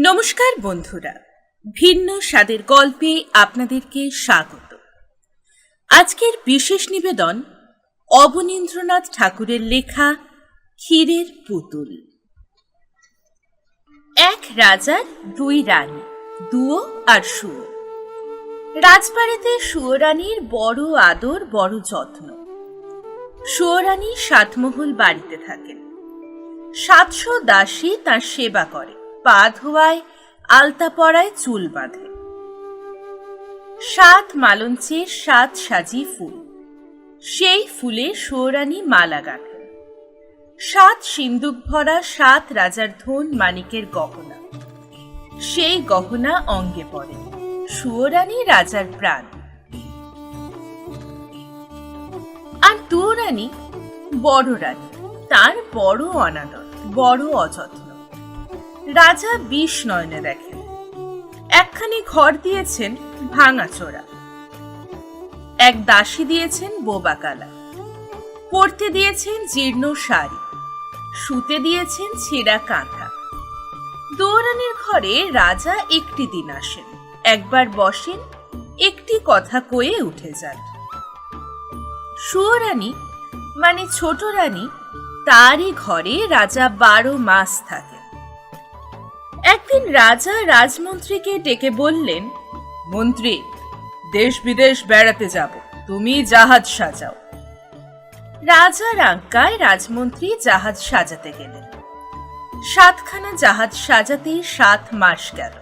নমস্কার বন্ধুরা, ভিন্ন স্বাদের গল্পে আপনাদেরকে স্বাগত। আজকের বিশেষ নিবেদন অবনীন্দ্রনাথ ঠাকুরের লেখা ক্ষীরের পুতুল। এক রাজার দুই রানী, দুয়ো আর শুয়ো। রাজবাড়িতে শুয়োরানীর বড় আদর, বড় যত্ন। শুয়োরানী সাতমহল বাড়িতে থাকেন। 700 দাসী তার সেবা করে, পা ধোয়ায়, আলতা পরায়, চুল বাঁধে। 7 মালঞ্চের 7 সাজি ফুল, সেই ফুলে শুয়োরানী মালা গাঁথেন। 7 সিন্দুক ভরা 7 রাজার ধন মানিকের গহনা, সেই গহনা অঙ্গে পড়ে। শুয়োরানী রাজার প্রাণ। আর দুয়োরানী বড় রানী, তার বড় অনাদর, বড় অযত্ন। রাজা 20 নয়নে দেখেন। একখানি ঘর দিয়েছেন ভাঙাচোরা, এক দাসী দিয়েছেন বোবাকালা, পরতে দিয়েছেন জীর্ণ শাড়ি, শুতে দিয়েছেন ছেঁড়া কাঁথা। দুয়োরানীর ঘরে রাজা একটি দিন আসেন, একবার বসেন, একটি কথা কয়ে উঠে যান। শুয়োরানী মানে ছোট রানী, তারই ঘরে রাজা 12 মাস থাকেন। একদিন রাজা রাজমন্ত্রীকে ডেকে বললেন, মন্ত্রী, দেশ বিদেশ বেড়াতে যাব, তুমি জাহাজ সাজাও। রাজার আজ্ঞায় রাজমন্ত্রী জাহাজ সাজাতে গেলেন। 7খানা জাহাজ সাজাতে 7 মাস গেল।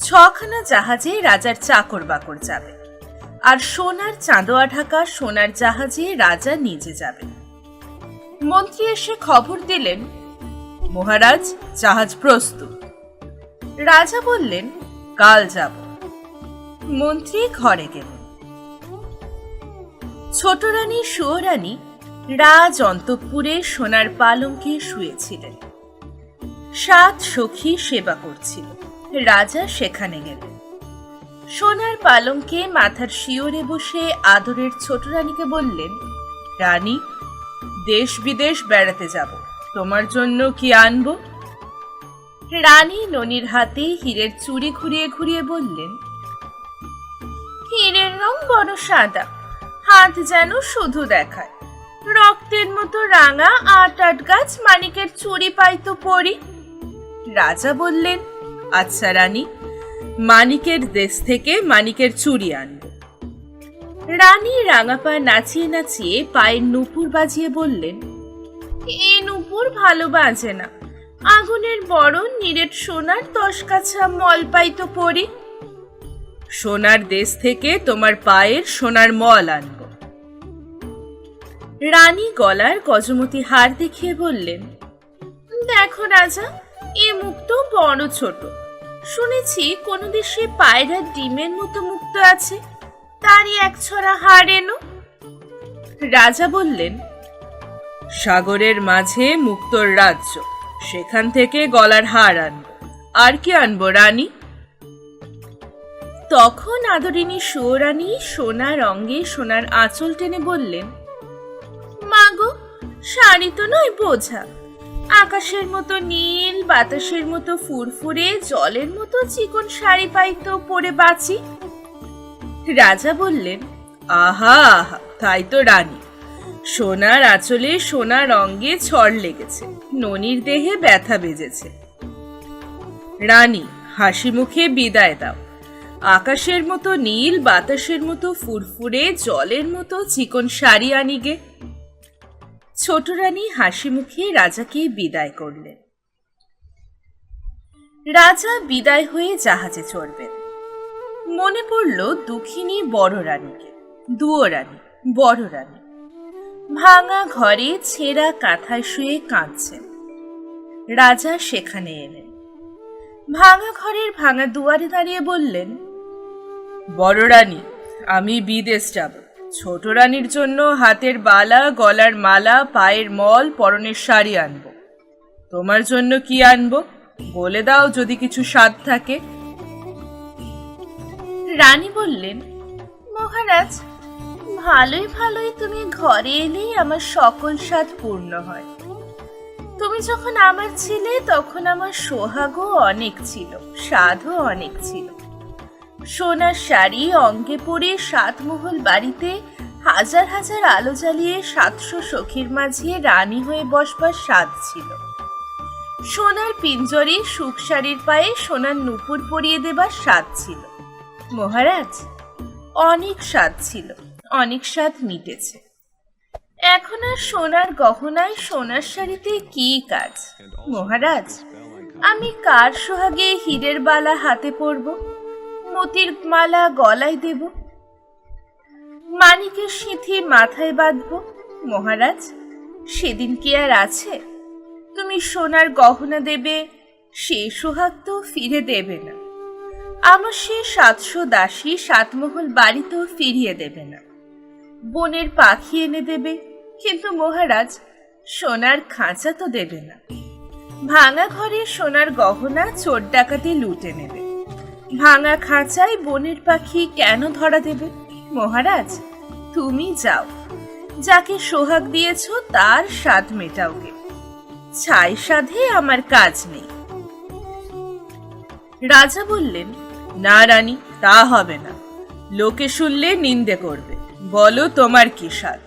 6খানা জাহাজে রাজার চাকর বাকর যাবে, আর সোনার চাঁদোয়া ঢাকা সোনার জাহাজে রাজা নিজে যাবেন। মন্ত্রী এসে খবর দিলেন, মহারাজ, জাহাজ প্রস্তুত। রাজা বললেন, কাল যাব। মন্ত্রী ঘরে গেলেন। ছোট রানী শুয়োরানী রাজ অন্তঃপুরে সোনার পালঙ্কে শুয়েছিলেন। 7 সখী সেবা করছিল। রাজা সেখানে গেলেন। সোনার পালঙ্কে মাথার শিওরে বসে আদরের ছোট রানীকে বললেন, রানী, দেশ বিদেশ বেড়াতে যাব, তোমার জন্য কি আনবো? রানী ননির হাতে হীরের চুড়ি ঘুরিয়ে ঘুরিয়ে বললেন, হীরের রং বড় সাদা, হাত যেন শুধু দেখায়, রক্তের মতো রাঙা 8 গাছ মানিকের চুড়ি পাইতো পরি। রাজা বললেন, আচ্ছা রানী, মানিকের দেশ থেকে মানিকের চুড়ি আনব। রানী রাঙা পা নাচিয়ে নাচিয়ে পায়ের নুপুর বাজিয়ে বললেন, এ নুপুর ভালো বাজে না, আগুনের বড় নিরেট সোনার 10 কাছা মল পাইতো পরি। সোনার দেশ থেকে তোমার পায়ের সোনার মল আনব। রানী গলার গজমতি হার দেখিয়ে বললেন, দেখো রাজা, এ মুক্ত বড় ছোট, শুনেছি কোন দেশে পায়রার ডিমের মতো মুক্ত আছে, তারই 1 ছড়া হার এনো। রাজা বললেন, সাগরের মাঝে মুক্তর রাজ্য, সেখান থেকে গলার হার আনব। আর কি আনবো রানী? তখন আদরিনী শুয়োরানী সোনার অঙ্গে সোনার আঁচল টেনে বললেন, মাগো, শাড়ি তো নয়, বোঝা। আকাশের মতো নীল, বাতাসের মতো ফুরফুরে, জলের মতো চিকন শাড়ি পাইতো পরে বাঁচি। রাজা বললেন, আহা আহা, তাই তো রানী, সোনার আঁচলে সোনার অঙ্গে ছড় লেগেছে, ননির দেহে ব্যথা বেজেছে। রানী, হাসি মুখে বিদায় দাও। আকাশের মতো নীল, বাতাসের মতো ফুরফুরে, জলের মতো চিকন শাড়ি আনিগে। ছোট রানী হাসি মুখে রাজাকে বিদায় করলেন। রাজা বিদায় হয়ে জাহাজে চড়বেন। মনে পড়ল দুঃখিনী বড় রানীকে। দুয়োরানী, বড় রানী ভাঙা ঘরে ছেঁড়া কাঁথায় শুয়ে কাঁদছেন। রাজা সেখানে এলেন। ভাঙা ঘরের ভাঙা দুয়ারে দাঁড়িয়ে বললেন, বড় রানী, আমি বিদেশ যাব। ছোট রানীর জন্য হাতের বালা, গলার মালা, পায়ের মল, পরনের শাড়ি আনব। তোমার জন্য কি আনব বলে দাও, যদি কিছু স্বাদ থাকে। রানী বললেন, মহারাজ, ভালোই ভালোই তুমি ঘরে এলেই আমার সকল স্বাদ পূর্ণ হয়। তুমি যখন আমার ছিলে তখন আমার সোহাগও অনেক ছিল, স্বাদও অনেক ছিল। সোনার শাড়ি অঙ্গে পরে সাতমহল বাড়িতে হাজার হাজার আলো জ্বালিয়ে 700 সখীর মাঝে রানী হয়ে বসবার স্বাদ ছিল। সোনার পিঞ্জরে সুখ শাড়ির পায়ে সোনার নূপুর পরিয়ে দেবার স্বাদ ছিল। মহারাজ, অনেক স্বাদ ছিল, অনেক স্বাদ মিটেছে। এখন আর সোনার গহনায় সোনার শাড়িতে কি কাজ? মহারাজ, আমি কার সোহাগে হীরের বালা হাতে পরব, মতির মালা গলায় দেব, মানিকের সিঁথি মাথায় বাঁধব? মহারাজ, সেদিন কি আর আছে? তুমি সোনার গহনা দেবে, সে সোহাগ তো ফিরে দেবে না। আমার সে 700 দাসী সাতমহল বাড়িতেও ফিরিয়ে দেবে না। বনের পাখি এনে দেবে, কিন্তু মহারাজ সোনার খাঁচা তো দেবে না। ভাঙা ঘরে সোনার গহনা চোর ডাকাতি লুটে নেবে, ভাঙা খাঁচায় বনের পাখি কেন ধরা দেবে? মহারাজ, তুমি যাও, যাকে সোহাগ দিয়েছ তার স্বাদ মেটাওগে, ছাই সাধে আমার কাজ নেই। রাজা বললেন, না রানী, তা হবে না, লোকে শুনলে নিন্দে করবে। বলো তোমার কি স্বাদ?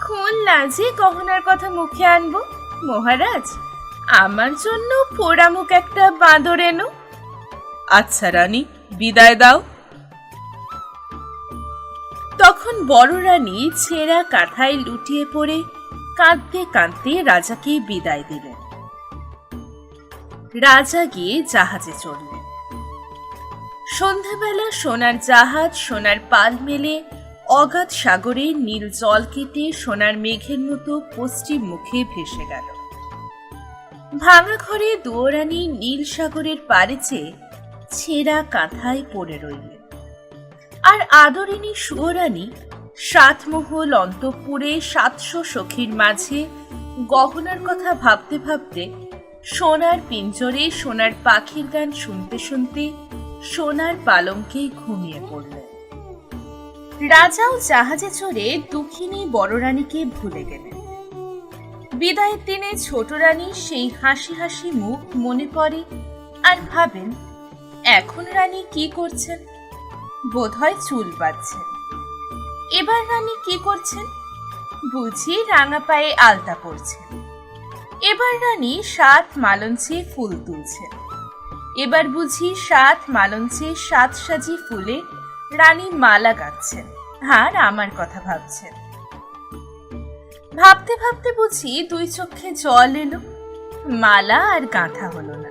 কোন লাজে গহনার কথা মুখে আনবো? মহারাজ, আমার জন্য পোড়ামুখ একটা বাঁদর এনো। আচ্ছা রানী, বিদায় দাও। তখন বড় রানী ছেঁড়া কাঁথায় লুটিয়ে পড়ে কাঁদতে কাঁদতে রাজাকে বিদায় দিলেন। রাজা গিয়ে জাহাজে চড়লেন। সন্ধ্যাবেলা সোনার জাহাজ সোনার পাল মেলে অগাধ সাগরে নীল জল কেটে সোনার মেঘের মতো পশ্চিম মুখে ভেসে গেল। ভাঙা ঘরে দুয়োরানী নীল সাগরের পাড়ে চেয়ে ছেঁড়া কাঁথায় পড়ে রইলেন। আর আদরিনী সুয়োরানী সাতমহল অন্তঃপুরে 700 সখীর মাঝে গহনার কথা ভাবতে ভাবতে সোনার পিঞ্জরে সোনার পাখির গান শুনতে শুনতে সোনার পালঙ্কে ঘুমিয়ে পড়লেন। রাজাও জাহাজে চড়ে দুঃখিনী বড় রানীকে ভুলে গেলেন। বিদায়ের দিনে ছোট রানীর সেই হাসি হাসি মুখ মনে পড়ে, আর ভাবেন, এখন রানী কি করছেন? বোধহয় চুল বাঁধছেন। এবার রানী কি করছেন? বুঝি রাঙা পায়ে আলতা পরছেন। এবার রানী 7 মালঞ্চে ফুল তুলছেন। এবার বুঝি 7 মালঞ্চে 7 সাজি ফুলে রানী মালা গাঁথছেন, আর আমার কথা ভাবছেন। ভাবতে ভাবতে বুঝি 2 চোখে জল এলো, মালা আর গাঁথা হলো না।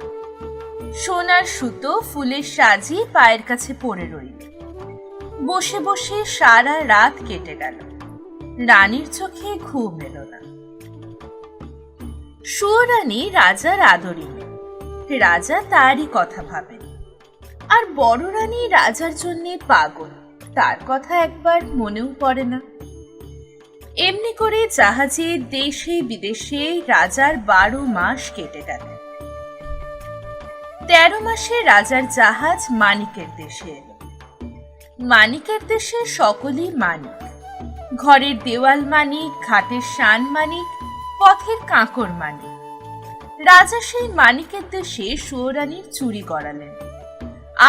সোনার সুতো ফুলের সাজি পায়ের কাছে পড়ে রইল। বসে বসে সারা রাত কেটে গেল, রানীর চোখে ঘুম এলো না। সুয়োরানী রাজার আদরিনী, রাজা তারই কথা ভাবেন। আর বড় রানী রাজার জন্যে পাগল, তার কথা একবার মনেও পড়ে না। এমনি করে জাহাজে দেশে বিদেশে রাজার 12 মাস কেটে গেল। 13 মাসে রাজার জাহাজ মানিকের দেশে এলো। মানিকের দেশে সকলেই মানিক, ঘরের দেওয়াল মানিক, ঘাটের শান মানিক, পথের কাঁকর মানিক। রাজা সেই মানিকের দেশে সুয়োরানীর চুরি করালেন।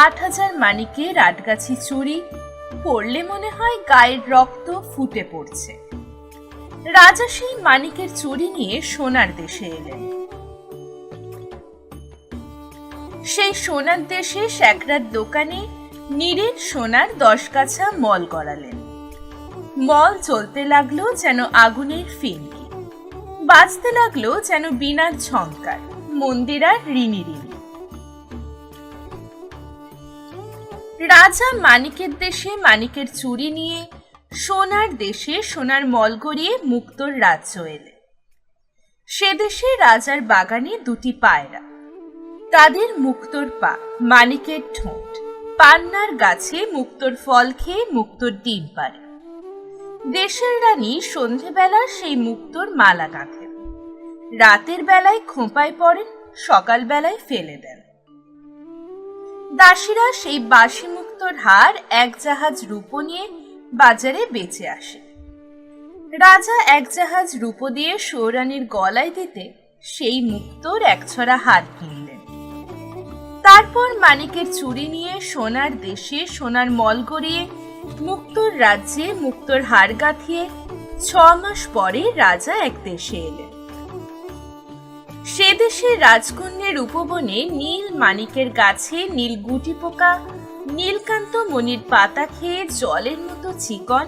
8000 মানিকের 8 গাছি চুরি, পড়লে মনে হয় গায়ের রক্ত ফুটে পড়ছে। রাজা সেই মানিকের চুরি নিয়ে সোনার দেশে এলেন। সেই সোনার দেশে শ্যাকরার দোকানে নিরেট সোনার 10 গাছা মল গড়ালেন। মল চলতে লাগলো যেন আগুনের ফিনকি, বাজতে লাগলো যেন বীণার ঝংকার, মন্দিরার রিনি রিনি। রাজা মানিকের দেশে মানিকের চুরি নিয়ে সোনার দেশে সোনার মল গড়িয়ে মুক্তোর রাজ্য এলেন। সে দেশে রাজার বাগানে 2টি পায়রা, তাদের মুক্তোর পা, মানিকের ঠোঁট, পান্নার গাছে মুক্তোর ফল খেয়ে মুক্তোর ডিম পারে। দেশের রানী সন্ধেবেলা সেই মুক্তোর মালা গাঁথেন, রাতের বেলায় খোঁপায় পড়েন, সকাল বেলায় ফেলে দেন। দাসীরা সেই বাসি মুক্তোর হার 1 জাহাজ রূপো নিয়ে বাজারে বেচে আসে। রাজা এক জাহাজ রূপো দিয়ে সৌরানীর গলায় দিতে সেই মুক্তোর একছড়া হার কিনলেন। তারপর মানিকের চুড়ি নিয়ে সোনার দেশে সোনার মল গড়িয়ে মুক্তোর রাজ্যে মুক্তোর হার গাঁথিয়ে 6 মাস পরে রাজা এক দেশে এলেন। সে দেশে রাজকন্যের উপবনে নীল মানিকের গাছে নীল গুটি পোকা নীলকান্ত মণির পাতা খেয়ে জলের মতো চিকন,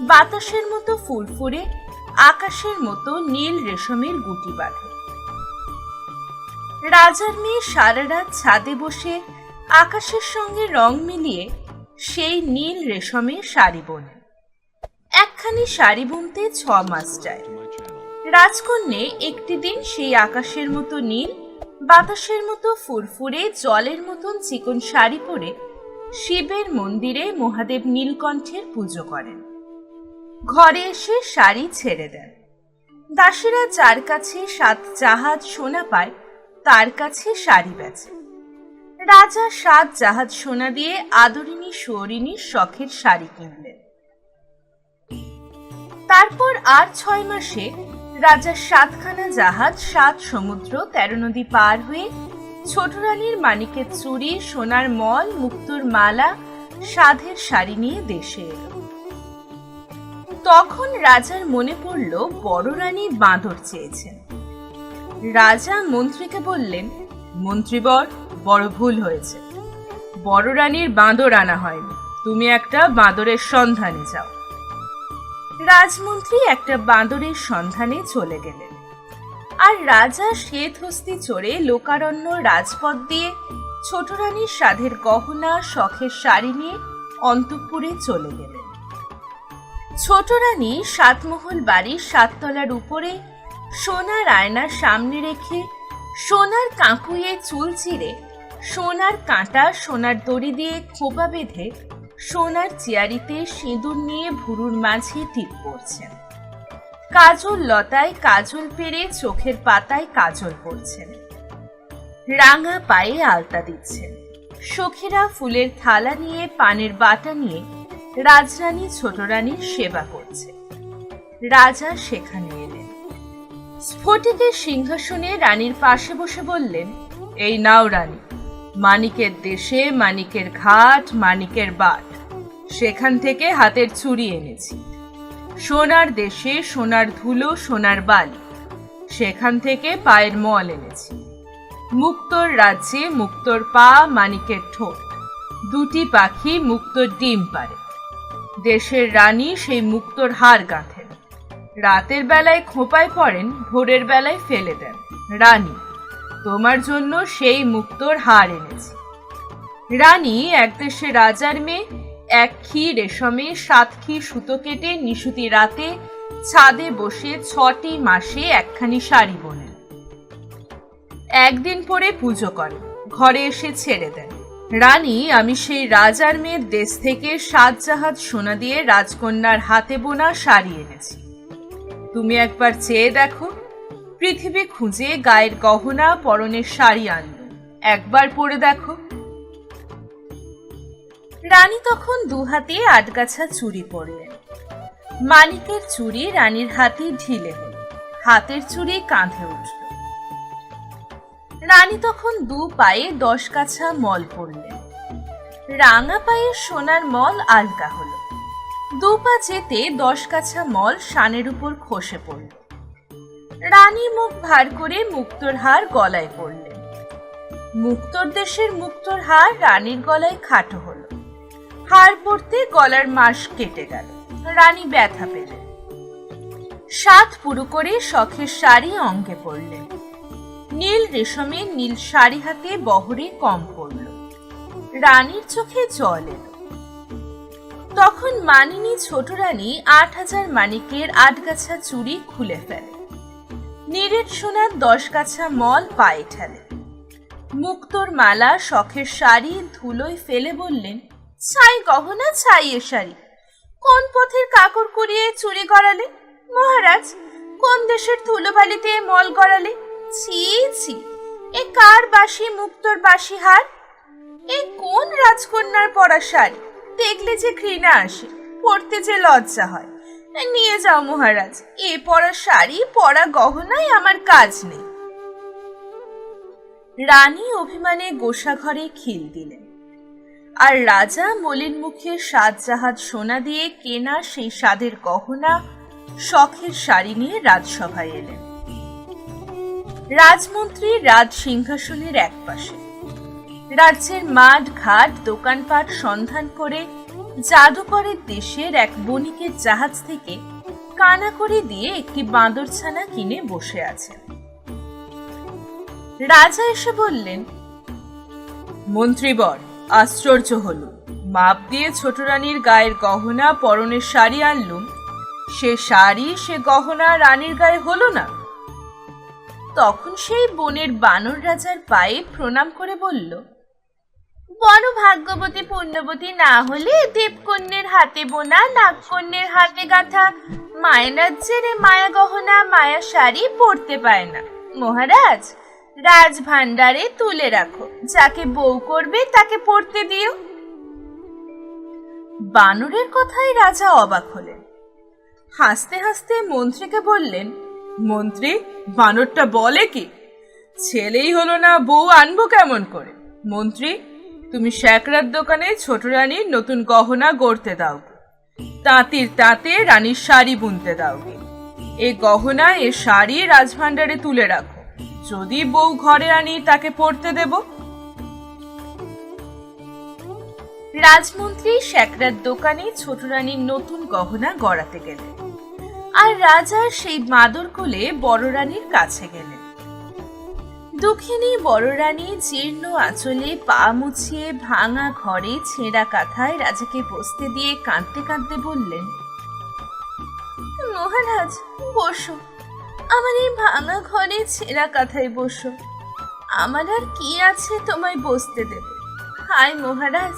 বাতাসের মতো ফুরফুরে, আকাশের মতো নীল রেশমের গুটি বাঁধে। রাজার মেয়ে সারা রাত ছাদে বসে আকাশের সঙ্গে রং মিলিয়ে সেই নীল রেশমের শাড়ি বোনে। একখানি শাড়ি বুনতে 6 মাস যায়। রাজকন্যে একটি দিন সেই আকাশের মতো নীল, বাতাসের মতো ফুরফুরে, জলের মতন চিকন শাড়ি পরে শিবের মন্দিরে মহাদেব নীলকণ্ঠের পুজো করেন। ঘরে এসে শাড়ি ছেড়ে দেন। দাসীরা যার কাছে 7 জাহাজ সোনা পায় তার কাছে শাড়ি বেচে। রাজা 7 জাহাজ সোনা দিয়ে আদরিনী সুয়রিনীর শখের শাড়ি কিনলেন। তারপর আর 6 মাসে রাজা 7খানা জাহাজ 7 সমুদ্র 13 নদী পার হয়ে ছোট রানীর মানিকের চুড়ি, সোনার মল, মুক্তোর মালা, সাধের শাড়ি নিয়ে দেশে এলো। তখন রাজার মনে পড়ল বড় রানী বাঁদর চেয়েছেন। রাজা মন্ত্রীকে বললেন, মন্ত্রীবর, বড় ভুল হয়েছে। বড় রানীর বাঁদর আনা হয়নি, তুমি একটা বাঁদরের সন্ধানে যাও। রাজমন্ত্রী একটা বাঁদরের সন্ধানে চলে গেলেন। আর রাজা শ্বেত হস্তি চড়ে লোকারণ্য রাজপথ দিয়ে ছোট রানীর সাধের গহনা, শখের শাড়ি নিয়ে অন্তঃপুরে চলে গেলেন। ছোট রানী 7 মহল বাড়ির 7 তলার উপরে সোনার আয়নার সামনে রেখে সোনার কাঁকুয়ে চুল চিরে, সোনার কাঁটা সোনার দড়ি দিয়ে খোপা বেঁধে সোনার চেয়ারিতে সিঁদুর নিয়ে ভুরুর মাঝে টিপ পড়ছেন। কাজল লতায় কাজল পেরে চোখের পাতায় কাজল পড়ছেন। রাঙা পায়ে আলতা দিচ্ছেন। সখীরা ফুলের থালা নিয়ে, পানের বাটা নিয়ে রাজরানী ছোট রানীর সেবা করছে। রাজা সেখানে এলেন। স্ফটিকের সিংহাসনে রানীর পাশে বসে বললেন, এই নাও রানী, মানিকের দেশে মানিকের ঘাট, মানিকের বাট, সেখান থেকে হাতের চুড়ি এনেছি। সোনার দেশে সোনার ধুলো, সোনার বালি, সেখান থেকে পায়ের মল এনেছি। মুক্তোর রাজ্যে মুক্তোর পা, মানিকের ঠোঁট, 2টি পাখি মুক্তোর ডিম পারে। দেশের রানী সেই মুক্তোর হার গাঁথেন। রাতের বেলায় খোঁপায় পড়েন, ভোরের বেলায় ফেলে দেন। রানী, তোমার জন্য সেই মুক্তোর হার এনেছি। রানী এক দেশে রাজার মেয়ে, 1 খি রেশমে 7 খি সুতো কেটে নিশুতি রাতে ছাদে বসে 6টি মাসে একখানি শাড়ি বোনেন। একদিন পরে পুজো করেন, ঘরে এসে ছেড়ে দেন। রানী, আমি সেই রাজার মেয়ের দেশ থেকে 7 জাহাজ সোনা দিয়ে রাজকন্যার হাতে বোনা শাড়ি এনেছি। তুমি একবার চেয়ে দেখো। পৃথিবী খুঁজে গায়ের গহনা, পরনের শাড়ি আনলো, একবার পরে দেখো। রানী তখন 2 হাতে 8 গাছা চুড়ি পরলেন। মানিকের চুড়ি রানীর হাতে ঢিলে হল, হাতের চুড়ি কাঁধে উঠল। রানী তখন 2 পায়ে 10 গাছা মল পরলেন। রাঙা পায়ে সোনার মল আলগা হল। 2 পা যেতে 10 গাছা মল শানের উপর খসে পড়ল। রানী মুখ ভার করে মুক্তোর হার গলায় পরলেন। মুক্তোর দেশের মুক্তোর হার রানীর গলায় খাটো হলো। হার পরতে গলার মাস কেটে গেল। রানী ব্যথা পেলেন। 7 পুরু করে শখের শাড়ি অঙ্গে পরলেন। নীল রেশমের নীল শাড়ি হাতে বহরে কম পড়ল। রানীর চোখে জল এলো। তখন মানিনী ছোট রানী 8000 মানিকের 8 গাছা চুড়ি খুলে ফেলে। নিরেট সোনার 10 গাছা মল পায়ে ঠেলে। মুক্তোর মালা, শখের শাড়ি ধুলোয় ফেলে বললেন, ছাই গহনা, ছাই এ শাড়ি, কোন পথের কাকড় কুড়িয়ে চুরি গড়ালে? মহারাজ, কোন দেশের ধুলোবালিতে মল গড়ালে? ছি ছি, এ কার বাসি মুক্তোর বাসি হার? এ কোন রাজকন্যার পরা শাড়ি? দেখলে যে ঘৃণা আসে, পড়তে যে লজ্জা হয়। নিয়ে যাও মহারাজ, এ পরা শাড়ি পরা গহনায় আমার কাজ নেই। রানী অভিমানে গোসাঘরে খিল দিলেন, আর রাজা মলিন মুখে সাত জাহাজ সোনা দিয়ে কেনা সেই স্বাদের গহনা শখের শাড়ি নিয়ে রাজসভায় এলেন। রাজমন্ত্রী রাজ সিংহাসনের এক পাশে, রাজ্যের মাঠ ঘাট দোকানপাট সন্ধান করে জাদুকরের দেশের এক বণিকের জাহাজ থেকে কানা করে দিয়ে একটি বাঁদরছানা কিনে বসে আছেন। রাজা এসে বললেন, মন্ত্রীবর, আশ্চর্য হল, মাপ দিয়ে ছোট রানীর গায়ের গহনা পরনের শাড়ি আনলুম, সে শাড়ি সে গহনা রানীর গায়ে হলো না। তখন সেই বনের বানর রাজার পায়ে প্রণাম করে বলল, বড় ভাগ্যবতী পুণ্যবতী না হলে দেবকন্যের হাতে বোনা নাগকন্যের হাতে গাঁথা মায়ারাজ্যের মায়া গহনা মায়া শাড়ি পরতে পায় না। মহারাজ, রাজ ভান্ডারে তুলে রাখো, যাকে বউ করবে তাকে পড়তে দিও। বানরের কথায় রাজা অবাক হলেন। হাসতে হাসতে মন্ত্রীকে বললেন, মন্ত্রী, বানরটা বলে কি? ছেলেই হলো না, বউ আনবো কেমন করে? মন্ত্রী, তুমি শ্যাকরার দোকানে ছোট রানীর নতুন গহনা গড়তে দাও, তাঁতির তাঁতে রানীর শাড়ি বুনতে দাও, এ গহনা এ শাড়ি রাজভান্ডারে তুলে রাখো, যদি বউ ঘরে আনি তাকে পড়তে দেব। রাজমন্ত্রী শ্যাকরার দোকানে ছোট রানীর নতুন গহনা গড়াতে গেলেন, আর রাজা সেই মাদর কোলে বড় রানীর কাছে গেলেন। দুঃখিনী বড় রানী জীর্ণ আঁচলে পা মুছিয়ে ভাঙা ঘরে ছেঁড়া কাঁথায় রাজাকে বসতে দিয়ে কাঁদতে কাঁদতে বললেন, মহারাজ, বসো, আমার এই ভাঙা ঘরে ছেঁড়া কাঁথায় বসো, আমার আর কি আছে তোমায় বসতে দেব? হায় মহারাজ,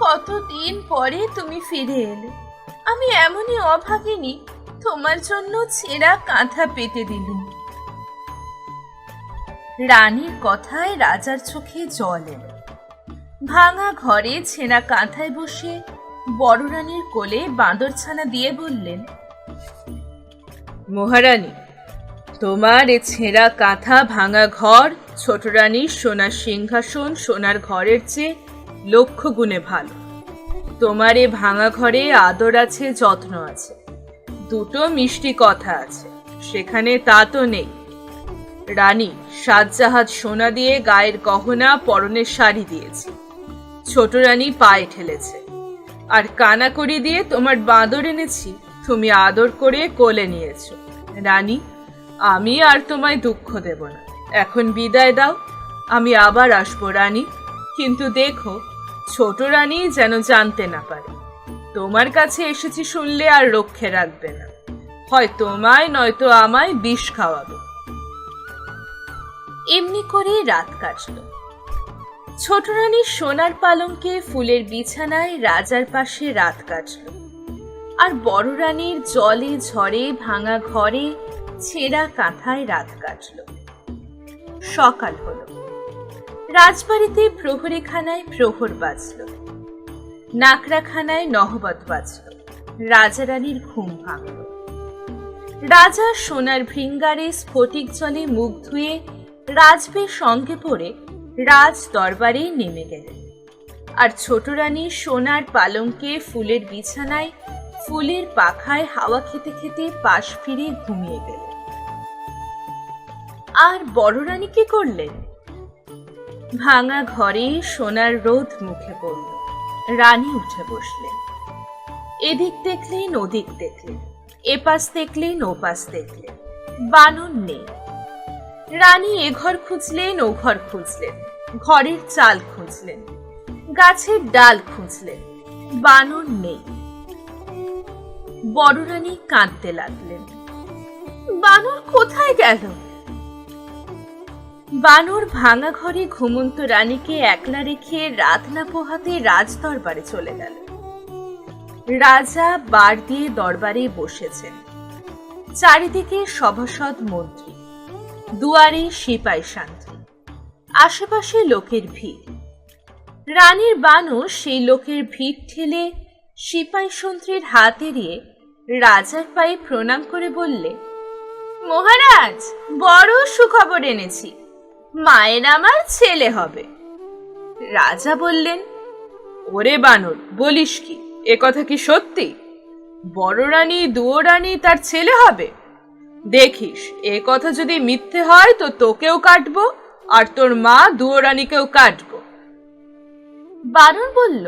কতদিন পরে তুমি ফিরে এলে, আমি এমনই অভাগিনী, তোমার জন্য ছেঁড়া কাঁথা পেতে দিলুম। রানীর কথায় রাজার চোখে জল এলো। ভাঙা ঘরে ছেঁড়া কাঁথায় বসে বড় রানীর কোলে বাঁদরছানা দিয়ে বললেন, মহারানী, তোমার এ ছেঁড়া কাঁথা ভাঙা ঘর ছোট রানীর সোনার সিংহাসন সোনার ঘরের চেয়ে লক্ষ গুণে ভালো। তোমার এ ভাঙা ঘরে আদর আছে, যত্ন আছে, দুটো মিষ্টি কথা আছে, সেখানে তা তো নেই। রানী সাত জাহাজ সোনা দিয়ে গায়ের গহনা পরনের শাড়ি দিয়েছে, ছোট রানী পায়ে ঠেলেছে, আর কানা করি দিয়ে তোমার বাঁদর এনেছি, তুমি আদর করে কোলে নিয়েছ। রানী, আমি আর তোমায় দুঃখ দেব না, এখন বিদায় দাও, আমি আবার আসবো রানী, কিন্তু দেখো ছোট রানী যেন জানতে না পারে। তোমার কাছে এসেছি শুনলে আর রক্ষে রাখবে না, হয় তোমায় নয়তো আমায় বিষ খাওয়াবে। এমনি করে রাত কাটল। ছোট রানীর সোনার পালঙ্কে ফুলের বিছানায় রাজার পাশে রাত কাটল, আর বড় রানীর জলে ঝড়ে ভাঙা ঘরে ছেঁড়া কাঁথায় রাত কাটল। সকাল হলো। রাজবাড়িতে প্রহরীখানায় প্রহর বাজল, নাকড়াখানায় নহবত বাজল। রাজা রানীর ঘুম ভাঙল। রাজা সোনার ভৃঙ্গারে স্ফটিক জলে মুখ ধুয়ে রাজবের সঙ্গে পড়ে রাজ দরবারে নেমে গেলেন, আর ছোট রানী সোনার পালঙ্কে ফুলের বিছানায় ফুলের পাখায় হাওয়া খেতে খেতে পাশ ফিরে ঘুমিয়ে গেলেন। আর বড় রানী কি করলেন? ভাঙা ঘরে সোনার রোদ মুখে পড়ল। রানী উঠে বসলেন। এদিক দেখলেন, ওদিক দেখলেন, এপাশ দেখলেন, ওপাশ দেখলেন, বানর নেই। রানী এ ঘর খুঁজলেন, ও ঘর খুঁজলেন, ঘরের চাল খুঁজলেন, গাছের ডাল খুঁজলেন, বানর নেই। বড় রানী কাঁদতে লাগলেন, বানর কোথায় গেল? বানর ভাঙা ঘরে ঘুমন্ত রানীকে একলা রেখে রাত না পোহাতে রাজ দরবারে চলে গেল। রাজা বার দিয়ে দরবারে বসেছেন। চারিদিকে সভাসদ মন্ত্রী, দুয়ারে সিপাই শান্তি, আশেপাশে লোকের ভিড়। রানীর বানর সেই লোকের ভিড় ঠেলে সিপাই সন্ত্রীর হাত এড়িয়ে রাজার পায়ে প্রণাম করে বললে, মহারাজ, বড় সুখবর এনেছি, মায়ের আমার ছেলে হবে। রাজা বললেন, ওরে বানর, বলিস কি? এ কথা কি সত্যি? বড় রানী দুয়োরানী তার ছেলে হবে? দেখিস, এ কথা যদি মিথ্যে হয় তো তোকেও কাটবো, আর তোর মা দুয়োরানীকেও কাটবো। বানর বলল,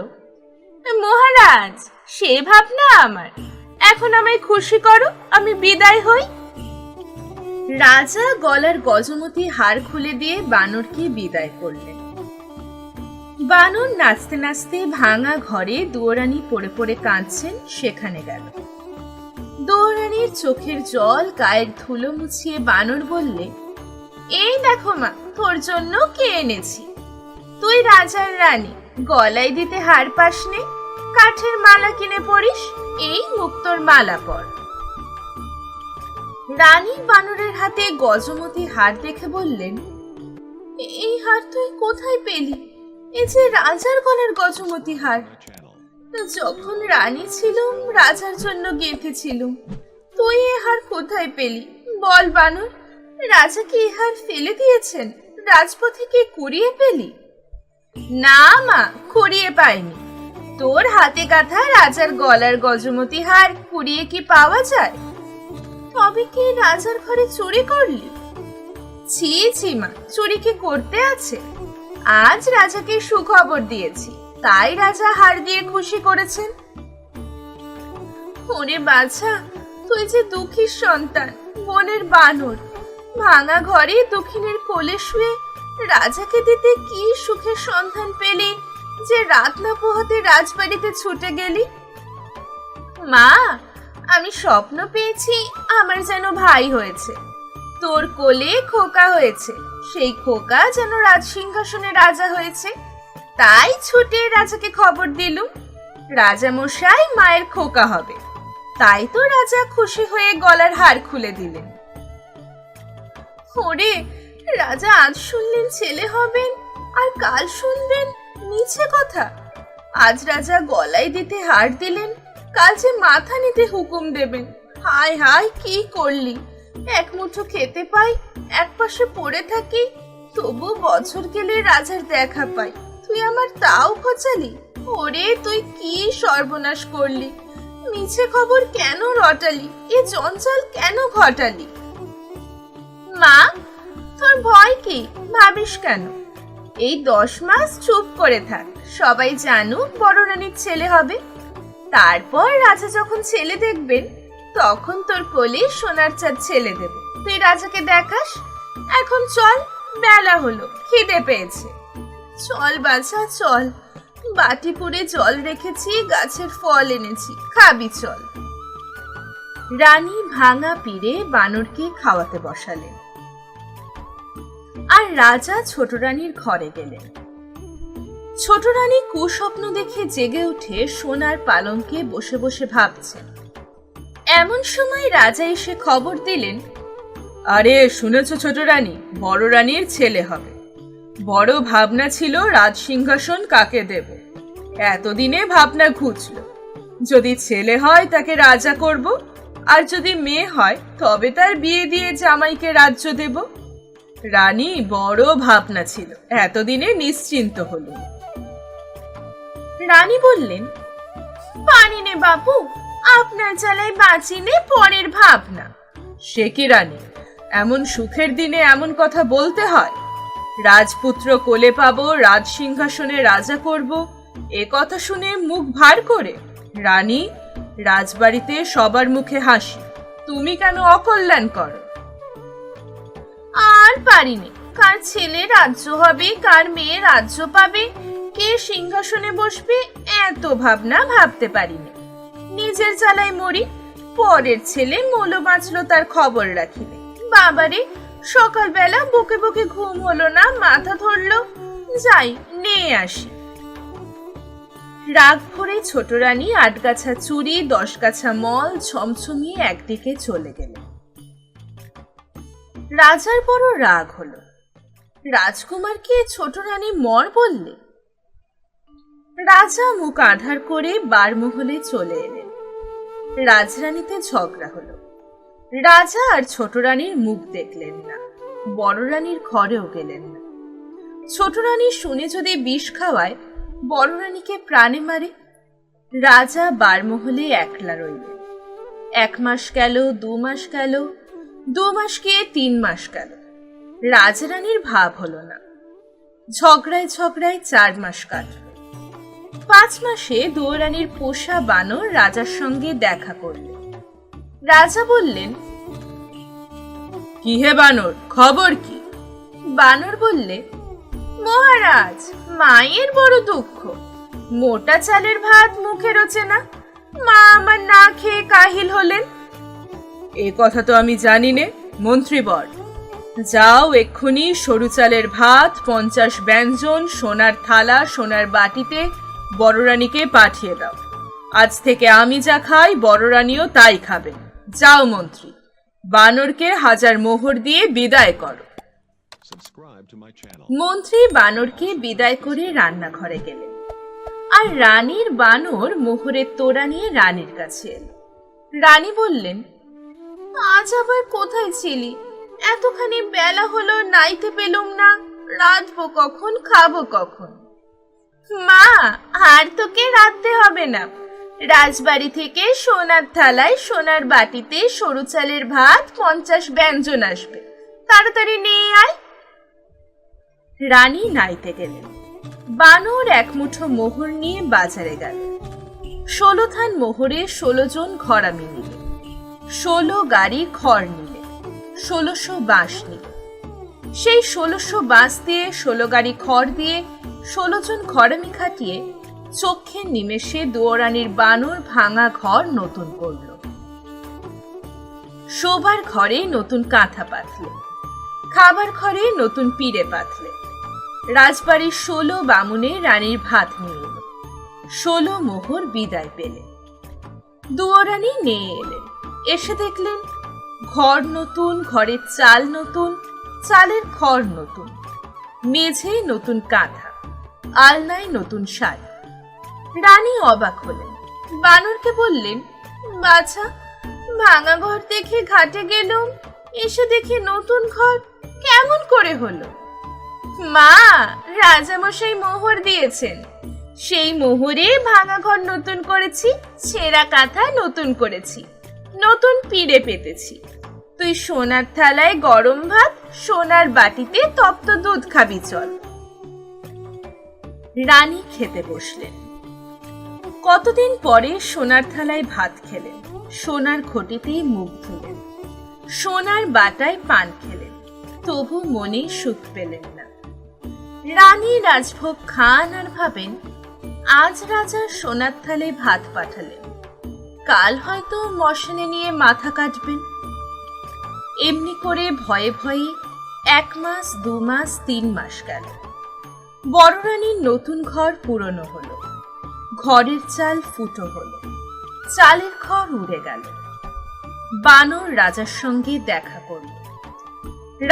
মহারাজ, সে ভাবনা আমার, এখন আমায় খুশি করো, আমি বিদায় হই। রাজা গলার গজমতি হার খুলে দিয়ে বানরকে বিদায় করলেন। বানর নাচতে নাচতে ভাঙা ঘরে দুয়োরানী পড়ে পড়ে কাঁদছেন সেখানে গেল। দুয়োরানীর চোখের জল, গায়ের ধুলো মুছিয়ে বানর বললে, এই দেখো মা, তোর জন্য কে এনেছি। তুই রাজার রানী, গলায় দিতে হার পাস নে, কাঠের মালা কিনে পরিস, এই মুক্তোর মালা পর। রানী বানরের হাতে গজমতি হার দেখে বললেন, এই হার তুই কোথায় পেলি? এ যে রাজার গলার গজমতি হার। যখন রানী ছিলুম রাজার জন্য গেঁথেছিলুম। তুই এ হার কোথায় পেলি? বল বানর, রাজা কি এ হার ফেলে দিয়েছেন? রাজপথে কি কুড়িয়ে পেলি? না মা, কুড়িয়ে পাইনি। তোর হাতে গাঁথা রাজার গলার গজমতি হার কুড়িয়ে কি পাওয়া যায়? তবে কি রাজার ঘরে চুরি করলি? ছি ছি মা, চুরি কি করতে আছে? আজ রাজাকে সুখবর দিয়েছি, তাই রাজা হার দিয়ে খুশি করেছেন। ওরে বাছা, তুই যে দুঃখীর সন্তান, বনের বানর, ভাঙা ঘরে দক্ষিণের কোলে শুয়ে রাজাকে দিতে কি সুখের সন্ধান পেলি যে রাত না পোহাতে রাজবাড়িতে ছুটে গেলি। মা, আমি স্বপ্ন পেয়েছি আমার যেন ভাই হয়েছে, তোর কোলে খোকা হয়েছে, সেই খোকা যেন রাজসিংহাসনে রাজা হয়েছে, তাই ছুটে রাজাকে খবর দিলুম রাজা মশাই মায়ের খোকা হবে। তাই তো রাজা খুশি হয়ে গলার হার খুলে দিলেন। ওরে, রাজা আজ শুনলেন ছেলে হবেন, আর কাল শুনবেন মিছে কথা। আজ রাজা গলায় দিতে হার দিলেন, কাল যে মাথা নিতে হুকুম দেবেন। হায় হায়, কি করলি! এক মুঠো খেতে পাই, এক পাশে পড়ে থাকি, তবু বছর গেলে রাজার দেখা পাই, তুই আমার তাও খোঁচালি। ওরে, তুই কি সর্বনাশ করলি! মিছে খবর কেন রটালি? এ জঞ্জাল কেন ঘটালি? মা, তোর ভয় কি? ভাবিস কেন? এই 10 মাস চুপ করে থাক, সবাই জানুক বড় রানীর ছেলে হবে। তারপর রাজা যখন ছেলে দেখবেন, তখন তোর কোলে সোনার চাঁদ ছেলে দেব, তুই রাজাকে দেখাস। এখন চল, বেলা হলো, খিদে পেয়েছে। চল বাছা, চল, বাটি পুরে জল রেখেছি, গাছের ফল এনেছি, খাবি চল। রানী ভাঙা পিড়ে বানরকে খাওয়াতে বসালেন, আর রাজা ছোট রানীর ঘরে গেলেন। ছোট রানী কুস্বপ্ন দেখে জেগে উঠে সোনার পালঙ্কে বসে বসে ভাবছেন। এমন সময় রাজা এসে খবর দিলেন, আরে শুনেছ ছোট রানী, বড় রানীর ছেলে হবে। বড় ভাবনা ছিল রাজসিংহাসন কাকে দেব, এতদিনে ভাবনা ঘুচল। যদি ছেলে হয় তাকে রাজা করব, আর যদি মেয়ে হয় তবে তার বিয়ে দিয়ে জামাইকে রাজ্য দেব। রানী বড় ভাবনা ছিল, এতদিনে নিশ্চিন্ত হলেন। রানী বললেন, পারি নে বাবু, আপনার জ্বালায় বাঁচি নে পরের ভাবনা। সে কি রানী, এমন সুখের দিনে এমন কথা বলতে হয়? রাজপুত্র কোলে পাবো, রাজ সিংহাসনে রাজা করব, এ কথা শুনে মুখ ভার করে? রানী, রাজবাড়িতে সবার মুখে হাসি, তুমি কেন অকল্যাণ করো? আর পারিনি, কার ছেলে রাজ্য হবে, কার মেয়ে রাজ্য পাবে, কে সিংহাসনে বসবে, এত ভাবনা ভাবতে পারিনি। নিজের জ্বালায় মরি, পরের ছেলে মৌল বাঁচলো তার খবর রাখিবে। বাবারে, সকালবেলা বুকে বুকে ঘুম হলো না, মাথা ধরলো, যাই নিয়ে আসি। রাগ ভরে ছোট রানী 8 গাছা চুড়ি, 10 গাছা মল ছমছমিয়ে একদিকে চলে গেলেন। রাজার বড় রাগ হলো। রাজকুমারকে ছোট রানী মর বললে। রাজা মুখ আঁধার করে বারমহলে চলে এলেন। রাজরানীতে ঝগড়া হলো। রাজা আর ছোট রানীর মুখ দেখলেন না, বড় রানীর ঘরেও গেলেন না। ছোট রানী শুনে যদি বিষ খাওয়ায়, বড় রানীকে প্রাণে মারে। রাজা বারমহলে একলা রইলেন। 1 মাস গেল, 2 মাস গেল, 2 মাস গিয়ে 3 মাস গেল। রাজরানীর ভাব হলো না। ঝগড়ায় ঝগড়ায় 4 মাস কাটল। 5 মাসে দুয়োরানীর পোষা বানর রাজার সঙ্গে দেখা করল। রাজা বললেন, কি হে বানর, খবর কি? বানর বললে, মহারাজ, মায়ের বড় দুঃখ। মোটা চালের ভাত মুখে রোচে না, মা আমার না খেয়ে কাহিল হলেন। এ কথা তো আমি জানি নে, মন্ত্রীবর। যাও এক্ষুনি সরু চালের ভাত, 50 ব্যঞ্জন, সোনার থালা, সোনার বাটিতে বড় রানীকে পাঠিয়ে দাও। আজ থেকে আমি যা খাই, বড় রানীও তাই খাবেন। যাও মন্ত্রী, বানরকে 1000 মোহর দিয়ে বিদায় করো। মন্ত্রী বানরকে বিদায় করে রান্নাঘরে গেলেন। আর রানীর বানর মোহরের তোড়া নিয়ে রানীর কাছে এলো। রানী বললেন, আজ আবার কোথায় ছিলি? এতখানি বেলা হলো, নাইতে পেলুম না। রাঁধবো কখন, খাবো কখন? মা, আর তোকে রাঁধতে হবে না। রাজবাড়ি থেকে সোনার থালায়, সোনার বাটিতে সরু চালের ভাত, 50 ব্যঞ্জন আসবে। তাড়াতাড়ি নিয়ে আয়। রানী নাইতে গেলেন। বানর 1 মুঠো মোহর নিয়ে বাজারে গেল। 16 থান মোহরে 16 জন ঘরামি নিলে, 16 গাড়ি খড় নিলে, 1600 বাঁশ নিলে। সেই 1600 বাঁশ দিয়ে, 16 গাড়ি খড় দিয়ে, 16 জন ঘরামি খাটিয়ে চক্ষের নিমেষে দুয়োরানীর বানর ভাঙা ঘর নতুন করল। শোবার ঘরে নতুন কাঁথা পাতলে, খাবার ঘরে নতুন পিড়ে পাতলে। রাজবাড়ির 16 বামুনে রানীর ভাত নিয়ে এলো। 16 মোহর বিদায় পেলে। দুয়োরানী নিয়ে এলেন। এসে দেখলেন ঘর নতুন, ঘরের চাল নতুন, চালের খড় নতুন, মেঝে নতুন কাঁথা, আলনায় নতুন শাড়ি। রানী অবাক হলেন। বানরকে বললেন, বাছা, ভাঙা ঘর দেখে ঘাটে গেলাম, এসে দেখি নতুন ঘর, কেমন করে হলো? মা, রাজামশাই মোহর দিয়েছেন, সেই মোহরে ভাঙা ঘর নতুন করেছি, ছেঁড়া কাঁথা নতুন করেছি, নতুন পিড়ে পেতেছি। তুই সোনার থালায় গরম ভাত, সোনার বাটিতে তপ্ত দুধ খাবি, চল। রানী খেতে বসলেন। কতদিন পরে সোনার থালায় ভাত খেলেন, সোনার ঘটিতেই মুখ ধুলেন, সোনার বাটায় পান খেলেন, তবু মনে সুখ পেলেন না। রানী রাজভোগ খান আর ভাবেন, আজ রাজা সোনার থালে ভাত পাঠালেন, কাল হয়তো মশানে নিয়ে মাথা কাটবেন। এমনি করে ভয়ে ভয়ে 1 মাস, 2 মাস, 3 মাস গেল। বড় রানীর নতুন ঘর পুরনো হলো, ঘরের চাল ফুটো হলো, চালের খড় উড়ে গেল। বানর রাজার সঙ্গে দেখা করল।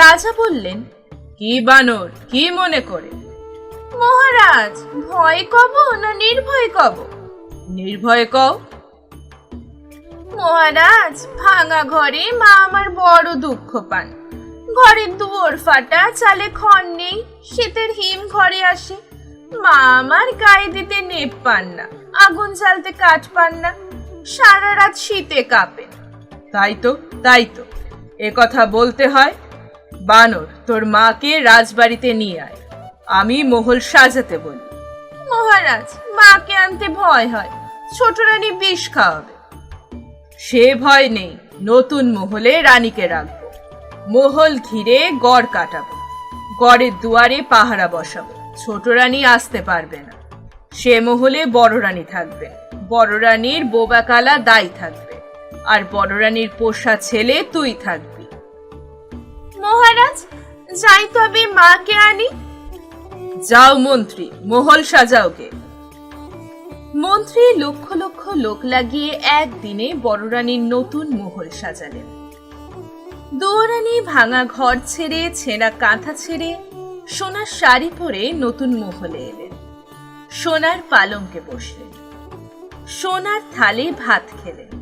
রাজা বললেন, কি বানর, কি মনে করে? মহারাজ, ভয় কব না নির্ভয় কব? নির্ভয় কও। মহারাজ, ভাঙা ঘরে মা আমার বড় দুঃখ পান। ঘরের দুয়ার ফাটা, চালে খড় নেই, শীতের হিম ঘরে আসে। মা আমার গায়ে দিতে নেপ পান না, আগুন জ্বালতে কাঠ পান না, সারা রাত শীতে কাঁপেন। তাই তো, তাই তো, এ কথা বলতে হয়। বানর, তোর মাকে রাজবাড়িতে নিয়ে আয়, আমি মহল সাজাতে বলি। মহারাজ, মাকে আনতে ভয় হয়, ছোট রানী বিষ খাওয়াবে। সে ভয় নেই, নতুন মহলে রানীকে রাখবো। মহল ঘিরে গড় কাটাবো, গড়ের দুয়ারে পাহারা বসাবো, ছোট রানী আসতে পারবে না। সে মহলে বড় রানী থাকবে, বড় রানীর বোবা কালা দাই থাকবে, আর বড় রানীর পোষা ছেলে তুই থাকবি। মহারাজ, যাই তবে মাকে আনি। যাও মন্ত্রী, মহল সাজাও গে। মন্ত্রী লক্ষ লক্ষ লোক লাগিয়ে একদিনে বড় রানীর নতুন মহল সাজালেন। দুয়োরানী ভাঙা ঘর ছেড়ে, ছেঁড়া কাঁথা ছেড়ে, সোনার শাড়ি পরে নতুন মহলে এলেন। সোনার পালঙ্কে বসলেন, সোনার থালে ভাত খেলেন,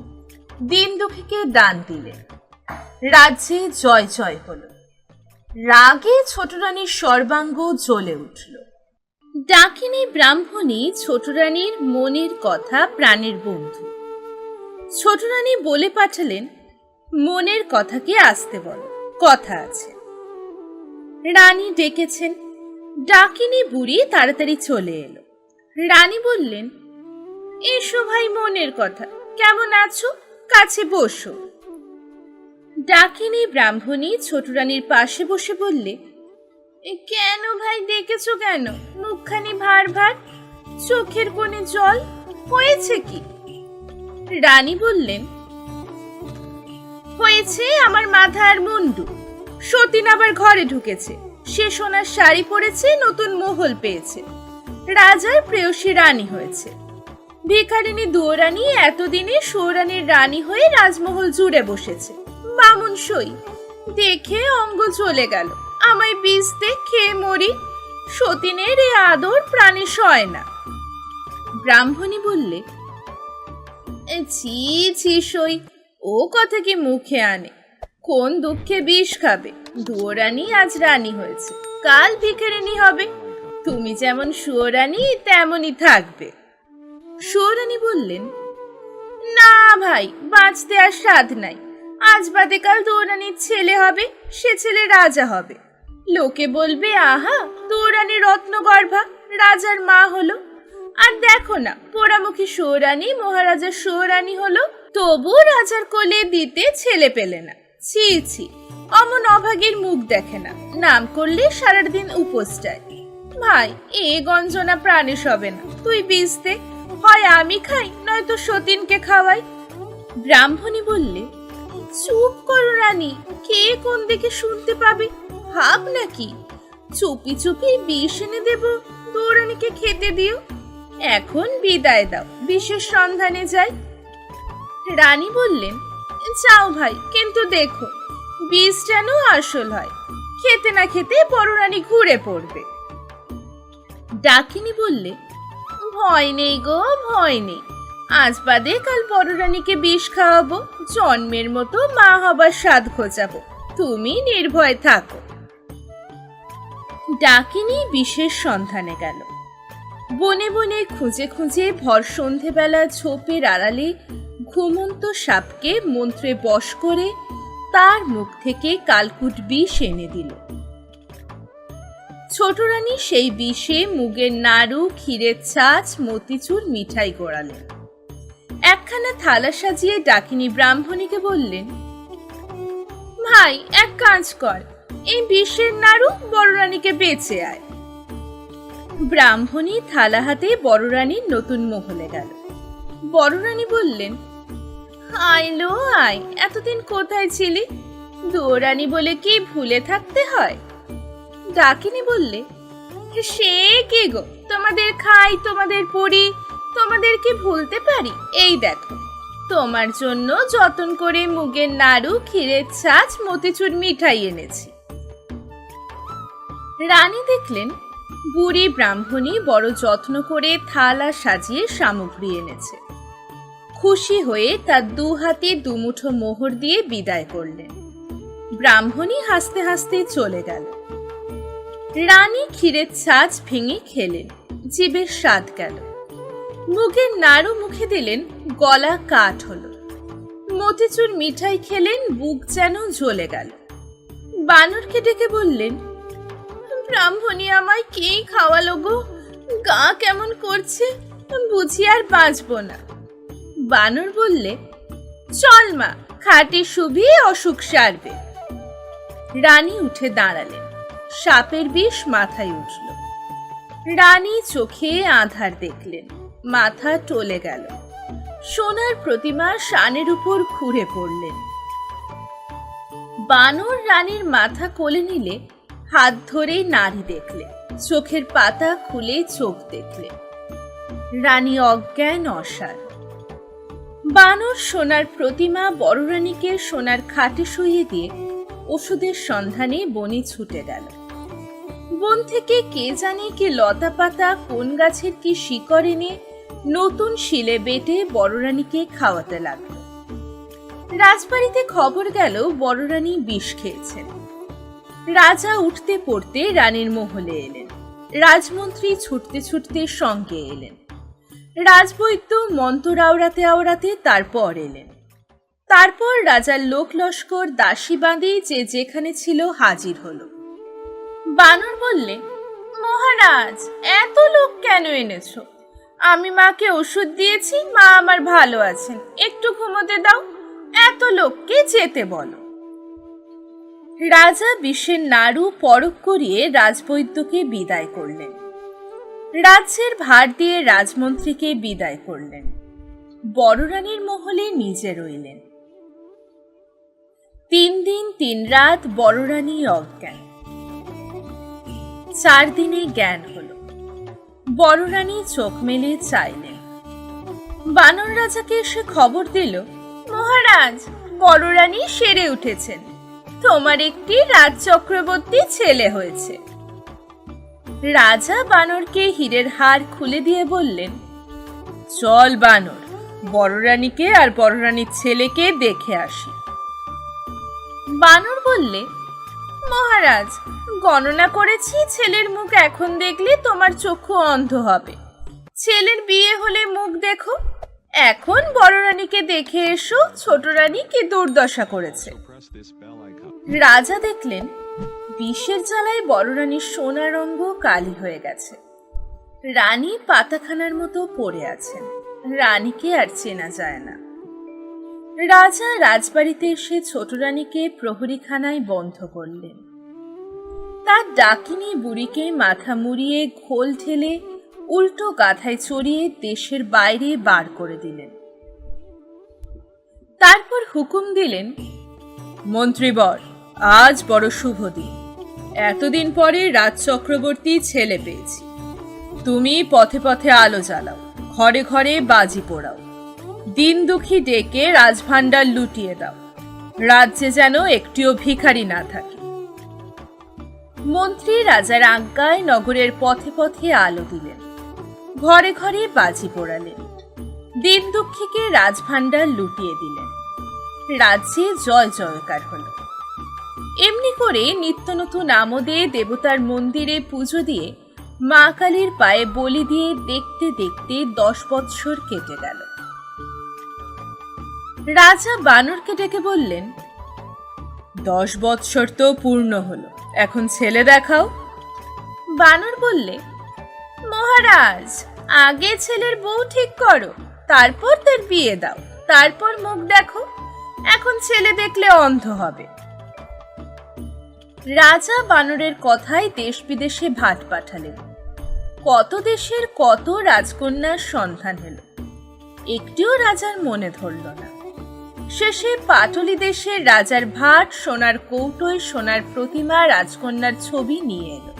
দিন দুঃখীকে দান দিলেন। রাজ্যে জয় জয় হলো। রাগে ছোট রানীর সর্বাঙ্গ জ্বলে উঠল। ডাকিনী ব্রাহ্মণী ছোট রানীর মনের কথা প্রাণের বন্ধু। ছোট রানী বলে পাঠালেন, মনের কথাকে আসতে বলো, কথা আছে। রানী ডেকেছেন। ডাকিনী বুড়ি তাড়াতাড়ি চলে এলো। রানী বললেন, এসো ভাই, মনের কথা, কেমন আছো, কাছে বসো। ডাকিনী ব্রাহ্মণী ছোট রানীর পাশে বসে বললে, কেন ভাই ডেকেছো কেন? মুখখানি ভার ভার, চোখের কোণে জল, হয়েছে কি? রানী বললেন, হয়েছে আমার মাথা আর মুন্ডু। সতীন আবার ঘরে ঢুকেছে। সে সোনার শাড়ি পরেছে, নতুন মহল পেয়েছে, রাজার প্রেয়সী রানী হয়েছে। ভিখারিনী দুয়োরানী এতদিনে সৌরানীর রানী হয়ে রাজমহল জুড়ে বসেছে। বামুন সই দেখে অঙ্গ চলে গেল। আমায় বিস্তে খেয়ে মরি। সতীনের এ আদর প্রাণে সয় না। ব্রাহ্মণী বললে, ছি ছি সই, ও কথা কি মুখে আনে? কোন দুঃখে বিষ খাবে? দুয়োরানী আজ রানী হয়েছে, কাল ভিখারিনী হবে। তুমি যেমন সুয়োরানী তেমনই থাকবে। সুয়োরানী বললেন, না ভাই, বাঁচতে আর সাধ নাই। আজ বাদে কাল দুয়োরানীর ছেলে হবে, সে ছেলে রাজা হবে। লোকে বলবে, আহা, দুয়োরানী রত্নগর্ভা, রাজার মা হলো। আর দেখো না, পোড়ামুখী সুয়োরানী মহারাজার সুয়োরানী হলো, তবু রাজার কোলে দিতে ছেলে পেলে না। ছি ছি, অমন অভাগীর মুখ দেখে না, নাম করলে সারাদিন উপোস চায়। ভাই, এ গঞ্জনা প্রাণে সবে না। তুই বিস্তে, হয় আমি খাই, নয়তো সতীনকে খাওয়াই। ব্রাহ্মণী বললে, চুপ করো রানী, কে কোন দিকে শুনতে পাবে? ভাব নাকি চুপি চুপি বিষ এনে দেব, দুয়োরানীকে খেতে দিও। এখন বিদায় দাও, বিষের সন্ধানে যাই। রানী বললেন, যাও ভাই, কিন্তু দেখো বিষ যেন আসল হয়। খেতে না খেতে বড় রানী ঘুরে পড়বে। ডাকিনী বললে, ভয় নেই গো, ভয় নেই। আজ বাদে কাল বড় রানীকে বিষ খাওয়াবো, জন্মের মতো মা হবার স্বাদ খোঁজাবো। তুমি নির্ভয় থাকো। ডাকিনী বিষের সন্ধানে গেল। বনে বনে খুঁজে খুঁজে ভর সন্ধেবেলা ঝোপের আড়ালে ঘুমন্ত সাপকে মন্ত্রে বশ করে তার মুখ থেকে কালকুট বিষ এনে দিল। ছোট রানী সেই বিষে মুগের নাড়ু, ক্ষীরের ছাঁচ, মতিচুর, মিঠাই গড়ালেন। একখানা থালা সাজিয়ে ডাকিনী ব্রাহ্মণীকে বললেন, ভাই, এক কাজ কর, এই বিষের নাড়ু বড় রানীকে বেঁচে আয়। ব্রাহ্মণী থালা হাতে বড় রানীর নতুন মহলে গেল। বড় রানী বললেন, আইলো আয়, এতদিন কোথায় ছিলি? দুয়োরানী বলে কি ভুলে থাকতে হয়? ডাকিনী বললে, সে কি গো, তোমাদের খাই, তোমাদের পড়ি, তোমাদের কি ভুলতে পারি? এই দেখো, তোমার জন্য যতন করে মুগের নাড়ু, ক্ষীরের ছাঁচ, মতিচুর, মিঠাই এনেছি। রানী দেখলেন বুড়ি ব্রাহ্মণী বড় যত্ন করে থালা সাজিয়ে সামগ্রী এনেছে। খুশি হয়ে তার দু হাতে দুমুঠো মোহর দিয়ে বিদায় করলেন। ব্রাহ্মণী হাসতে হাসতে চলে গেল। রানী ক্ষীরের ছাঁচ ভেঙে খেলেন, জিভের স্বাদ গেল। মুগের নাড়ু মুখে দিলেন, গলা কাঠ হলো। মতিচুর মিঠাই খেলেন, বুক যেন জ্বলে গেল। বানরকে ডেকে বললেন, ব্রাহ্মণী আমায় কে খাওয়ালো গো? গা কেমন করছে, বুঝি আর বাঁচবো না। বানর বললে, চল মা, খাটে শুবি, অসুখ সারবে। রানী উঠে দাঁড়ালেন। সাপের বিষ মাথায় উঠল। রানী চোখে আঁধার দেখলেন, মাথা টলে গেল। সোনার প্রতিমা শানের উপর ঘুরে পড়লেন। বানর রানীর মাথা কোলে নিলে হাত ধরেই নাড়ি দেখলেন, চোখের পাতা খুলে চোখ দেখলেন। রানী অজ্ঞান অসার। বানর সোনার প্রতিমা বড় রানীকে সোনার খাটে শুইয়ে দিয়ে ওষুধের সন্ধানে বনে ছুটে গেল। বন থেকে কে জানে কি লতা পাতা, কোন গাছের কি শিকড় এনে নতুন শিলে বেটে বড় রানীকে খাওয়াতে লাগলো। রাজবাড়িতে খবর গেল বড় রানী বিষ খেয়েছেন। রাজা উঠতে পড়তে রানীর মহলে এলেন। রাজমন্ত্রী ছুটতে ছুটতে সঙ্গে এলেন। রাজবৈদ্য মন্ত্র আওড়াতে আওড়াতে তারপর এলেন। তারপর রাজার লোক লস্কর দাসী বাঁধি যে যেখানে ছিল হাজির হলো। বানর বললে, মহারাজ, এত লোক কেন এনেছো? আমি মাকে ওষুধ দিয়েছি, মা আমার ভালো আছেন, একটু ঘুমোতে দাও, এত লোককে যেতে বলো। রাজা বিষের নাড়ু পরখ করিয়ে রাজবৈদ্যকে বিদায় করলেন। রাজ্যের ভার দিয়ে রাজমন্ত্রীকে বিদায় করলেন। বড় রানীর মহলে নিজে রইলেন। 3 দিন 3 রাত বড় রানী অজ্ঞান। 4 দিনে জ্ঞান হলো। বড় রানী চোখ মেলে চাইলেন। বানর রাজাকে এসে খবর দিল, মহারাজ, বড় রানী সেরে উঠেছেন, তোমার একটি রাজচক্রবর্তী ছেলে হয়েছে। রাজা বানরকে হীরের হার খুলে দিয়ে বললেন, চল বানর, বড় রানীকে আর বড় রানীর ছেলেকে দেখে আসি। বানর বললে, মহারাজ, গণনা করেছি, ছেলের মুখ এখন দেখলে তোমার চক্ষু অন্ধ হবে। ছেলের বিয়ে হলে মুখ দেখো। এখন বড় রানীকে দেখে এসো, ছোট রানী কি দুর্দশা করেছে। রাজা দেখলেন বিষের জ্বালায় বড় রানীর সোনার অঙ্গ কালি হয়ে গেছে। রানী পাতাখানার মতো পড়ে আছেন। রানীকে আর চেনা যায় না। রাজা রাজবাড়িতে এসে ছোট রানীকে প্রহরীখানায় বন্ধ করলেন। তার ডাকিনী বুড়িকে মাথা মুড়িয়ে ঘোল ঢেলে উল্টো গাধায় চড়িয়ে দেশের বাইরে বার করে দিলেন। তারপর হুকুম দিলেন, মন্ত্রীবর, আজ বড় শুভ দিন। এতদিন পরে রাজচক্রবর্তী ছেলে পেয়েছি। তুমি পথে পথে আলো জ্বালাও, ঘরে ঘরে বাজি পোড়াও, দিন দুঃখী ডেকে রাজভাণ্ডার লুটিয়ে দাও, রাজ্যে যেন একটিও ভিখারি না থাকে। মন্ত্রী রাজার আজ্ঞায় নগরের পথে পথে আলো দিলেন, ঘরে ঘরে বাজি পোড়ালেন, দিন দুঃখীকে রাজভাণ্ডার লুটিয়ে দিলেন। রাজ্যে জয় জয়কার হলো। এমনি করে নিত্য নতুন আমোদে দেবতার মন্দিরে পুজো দিয়ে মা কালীর পায়ে বলি দিয়ে দেখতে দেখতে 10 বৎসর কেটে গেল। রাজা বানরকে ডেকে বললেন, 10 বৎসর তো পূর্ণ হলো, এখন ছেলে দেখাও। বানর বললে, মহারাজ, আগে ছেলের বউ ঠিক করো, তারপর তার বিয়ে দাও, তারপর মুখ দেখো। এখন ছেলে দেখলে অন্ধ হবে। রাজা বানরের কথায় দেশ বিদেশে ভাট পাঠালেন। কত দেশের কত রাজকন্যার সন্ধান হলো, একটিও রাজার মনে ধরল না। শেষে পাটলি দেশের রাজার ভাট সোনার কৌটোয় সোনার প্রতিমা রাজকন্যার ছবি নিয়ে এলো।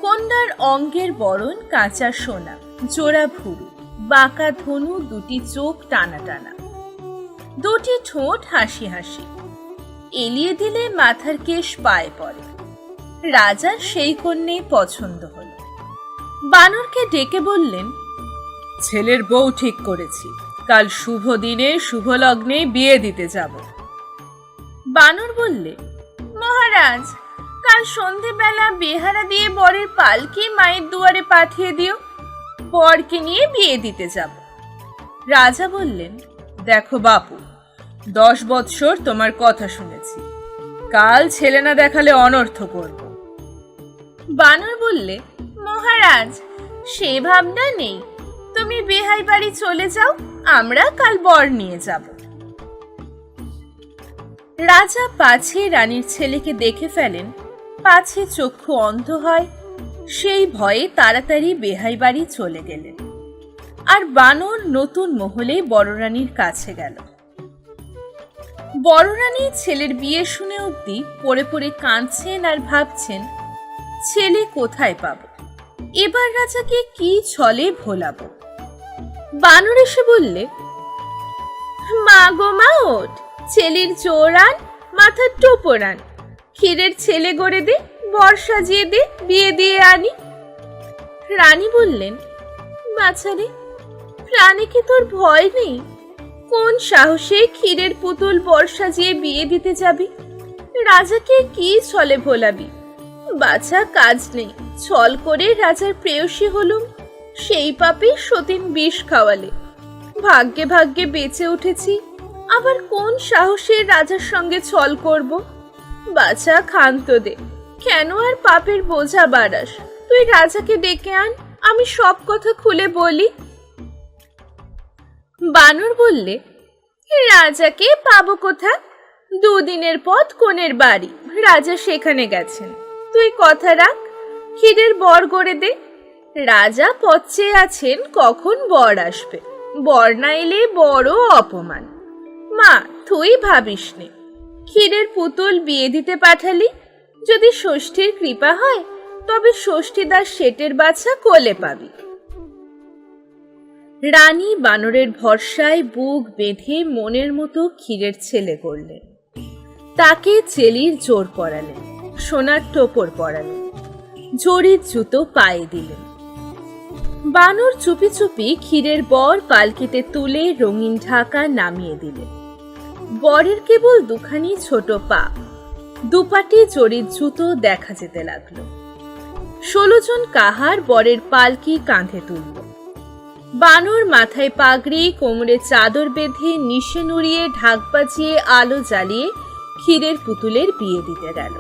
কন্যার অঙ্গের বরণ কাঁচা সোনা, জোড়া ভুরু, বাঁকা ধনু, 2টি চোখ টানা টানা, 2টি ঠোঁট হাসি হাসি, এলিয়ে দিলে মাথার কেশ পায়ে পড়ে। রাজার সেই কন্যে পছন্দ হল। বানরকে ডেকে বললেন, ছেলের বউ ঠিক করেছি, কাল শুভ দিনে শুভ লগ্নে বিয়ে দিতে যাব। বানর বললে, মহারাজ, কাল সন্ধেবেলা বেহারা দিয়ে বরের পালকি মায়ের দুয়ারে পাঠিয়ে দিও, বরকে নিয়ে বিয়ে দিতে যাব। রাজা বললেন, দেখো বাপু, 10 বৎসর তোমার কথা শুনেছি, কাল ছেলে না দেখালে অনর্থ করব। বানর বললে, মহারাজ, সে ভাবনা নেই, তুমি বেহাই বাড়ি চলে যাও, আমরা কাল বর নিয়ে যাব। রাজা পাছে রানীর ছেলেকে দেখে ফেলেন, পাছে চক্ষু অন্ধ হয়, সেই ভয়ে তাড়াতাড়ি বেহাই বাড়ি চলে গেলেন। আর বানর নতুন মহলে বড় রানীর কাছে গেল। বড় রানী ছেলের বিয়ে শুনে অবধি পড়ে পড়ে কাঁদছেন আর ভাবছেন, ছেলে কোথায় পাব, এবার রাজাকে কি ছলে ভোলাবো। বানর এসে বললে, মা গো মা, ওঠ, ছেলের চোর আন, মাথার টোপর আন, ক্ষীরের ছেলে গড়ে দে, বর সাজিয়ে দে, বিয়ে দিয়ে আনি। রানী বললেন, বাছারে, প্রাণে কি তোর ভয় নেই? কোন সাহসে ক্ষীরের পুতুল বর সাজিয়ে বিয়ে দিতে যাবি? রাজাকে কি ছলে ভোলাবি? বাছা, কাজ নেই, ছল করে রাজার প্রেয়সী হলুম, সেই পাপে সতীন বিষ খাওয়ালে। ভাগ্যে ভাগ্যে বেঁচে উঠেছি, আবার কোন সাহসে রাজার সঙ্গে ছল করব? বাছা, ক্ষান্ত দে, কেন আর পাপের বোঝা বাড়াস? তুই রাজাকে ডেকে আন, আমি সব কথা খুলে বলি। বানর বললে, রাজাকে পাবো কোথা? দুদিনের পথ কোণের বাড়ি, রাজা সেখানে গেছেন। তুই কথা রাখ, ক্ষীরের বর গড়ে দে। রাজা পথ চেয়ে আছেন কখন বর আসবে, বর না এলে বড় অপমান। মা, তুই ভাবিস নে, ক্ষীরের পুতুল বিয়ে দিতে পাঠালি, যদি ষষ্ঠীর কৃপা হয় তবে ষষ্ঠীদার শেটের বাছা কোলে পাবি। রানী বানরের ভরসায় বুক বেঁধে মনের মতো ক্ষীরের ছেলে করলেন। তাকে চেলির জোর পরালেন, সোনার টোপর পরালেন, জরির জুতো পায়ে দিলেন। বানর চুপি চুপি ক্ষীরের বর পালকিতে তুলে রঙিন ঢাকা নামিয়ে দিলেন। বরের কেবল দুখানি ছোট পা, দুপাটি জরির জুতো দেখা যেতে লাগলো। 16 জন কাহার বরের পালকি কাঁধে তুলল। বানর মাথায় পাগড়ি, কোমরে চাদর বেঁধে, নিশে নুড়িয়ে, ঢাক বাজিয়ে, আলো জ্বালিয়ে ক্ষীরের পুতুলের বিয়ে দিতে গেল।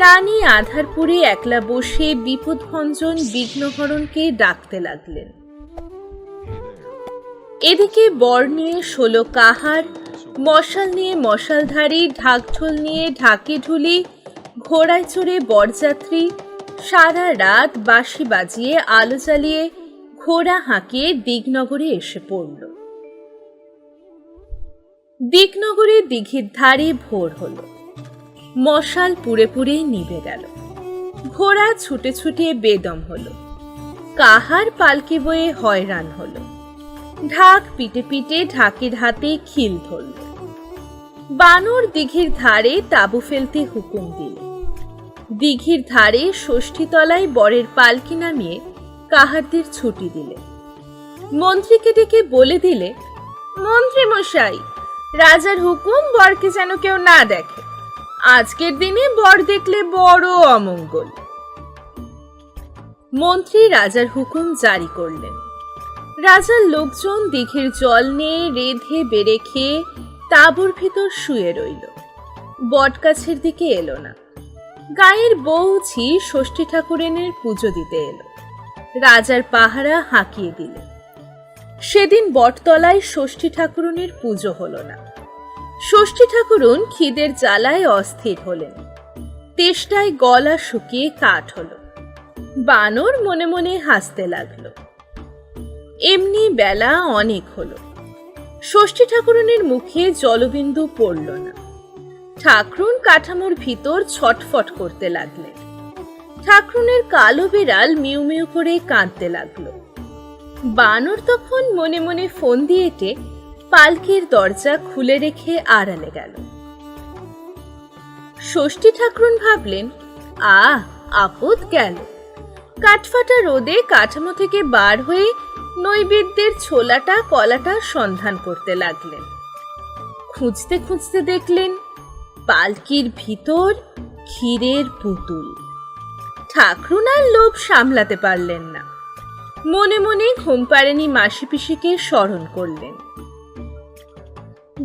রানী আধারপুরে একলা বসে বিপদভঞ্জন বিঘ্নহরণকে ডাকতে লাগলেন। এদিকে বর নিয়ে 16 কাহার, মশাল নিয়ে মশালধারী, ঢাকঢোল নিয়ে ঢাকি ঢুলি, ঘোড়ায় চড়ে বরযাত্রী সারা রাত বাঁশি বাজিয়ে, আলো জ্বালিয়ে, ঘোড়া হাঁকিয়ে দিগনগরে এসে পড়ল। দিগনগরে দিঘির ধারে ভোর হলো। মশাল পুড়ে পুড়ে নিভে গেল। ঘোড়া ছুটে ছুটে বেদম হলো। কাহার পালকি বয়ে হয়রান হলো। ঢাক পিটে পিটে ঢাকের হাতে খিল ধরল। বানর দিঘির ধারে তাঁবু ফেলতে হুকুম দিল। দিঘির ধারে ষষ্ঠীতলায় বরের পালকি নামিয়ে কাহারদের ছুটি দিলে। মন্ত্রীকে ডেকে বলে দিলে, মন্ত্রী মশাই, রাজার হুকুম, বরকে যেন কেউ না দেখে। আজকের দিনে বর দেখলে বড় অমঙ্গল। মন্ত্রী রাজার হুকুম জারি করলেন। রাজার লোকজন দিঘির জল নিয়ে রেধে বেড়ে খেয়ে তাঁবুর ভিতর শুয়ে রইল। বটগাছের দিকে এলো না। গায়ের বউঝি ষষ্ঠী ঠাকুরানীর পুজো দিতে এলো। রাজার পাহারা হাঁকিয়ে দিল। সেদিন বটতলায় ষষ্ঠী ঠাকুরানীর পুজো হলো না। ষষ্ঠী ঠাকুরুন খিদের জ্বালায় অস্থির হলেন। তেষ্টায় গলা শুকিয়ে কাঠ হলো। বানর মনে মনে হাসতে লাগলো। এমনি বেলা অনেক হলো। ষষ্ঠী ঠাকুরানীর মুখে জলবিন্দু পড়ল না। ঠাকরুন কাঠামোর ভিতর ছটফট করতে লাগলেন। ঠাকরুনের কালো বিড়াল মিউ মিউ করে কাঁদতে লাগলো। বানর তখন মনে মনে ফোন দিয়েটে পালকির দরজা খুলে রেখে আড়ালে গেল। ষষ্ঠী ঠাকরুন ভাবলেন, আপদ গেল। কাঠফাটা রোদে কাঠামো থেকে বার হয়ে নৈবেদ্যের ছোলাটা কলাটা সন্ধান করতে লাগলেন। খুঁজতে খুঁজতে দেখলেন পালকির ভিতর ক্ষীরের পুতুল। ঠাকরুন আর লোভ সামলাতে পারলেন না। মনে মনে ঘুমপাড়ানি মাসি পিসিকে স্মরণ করলেন।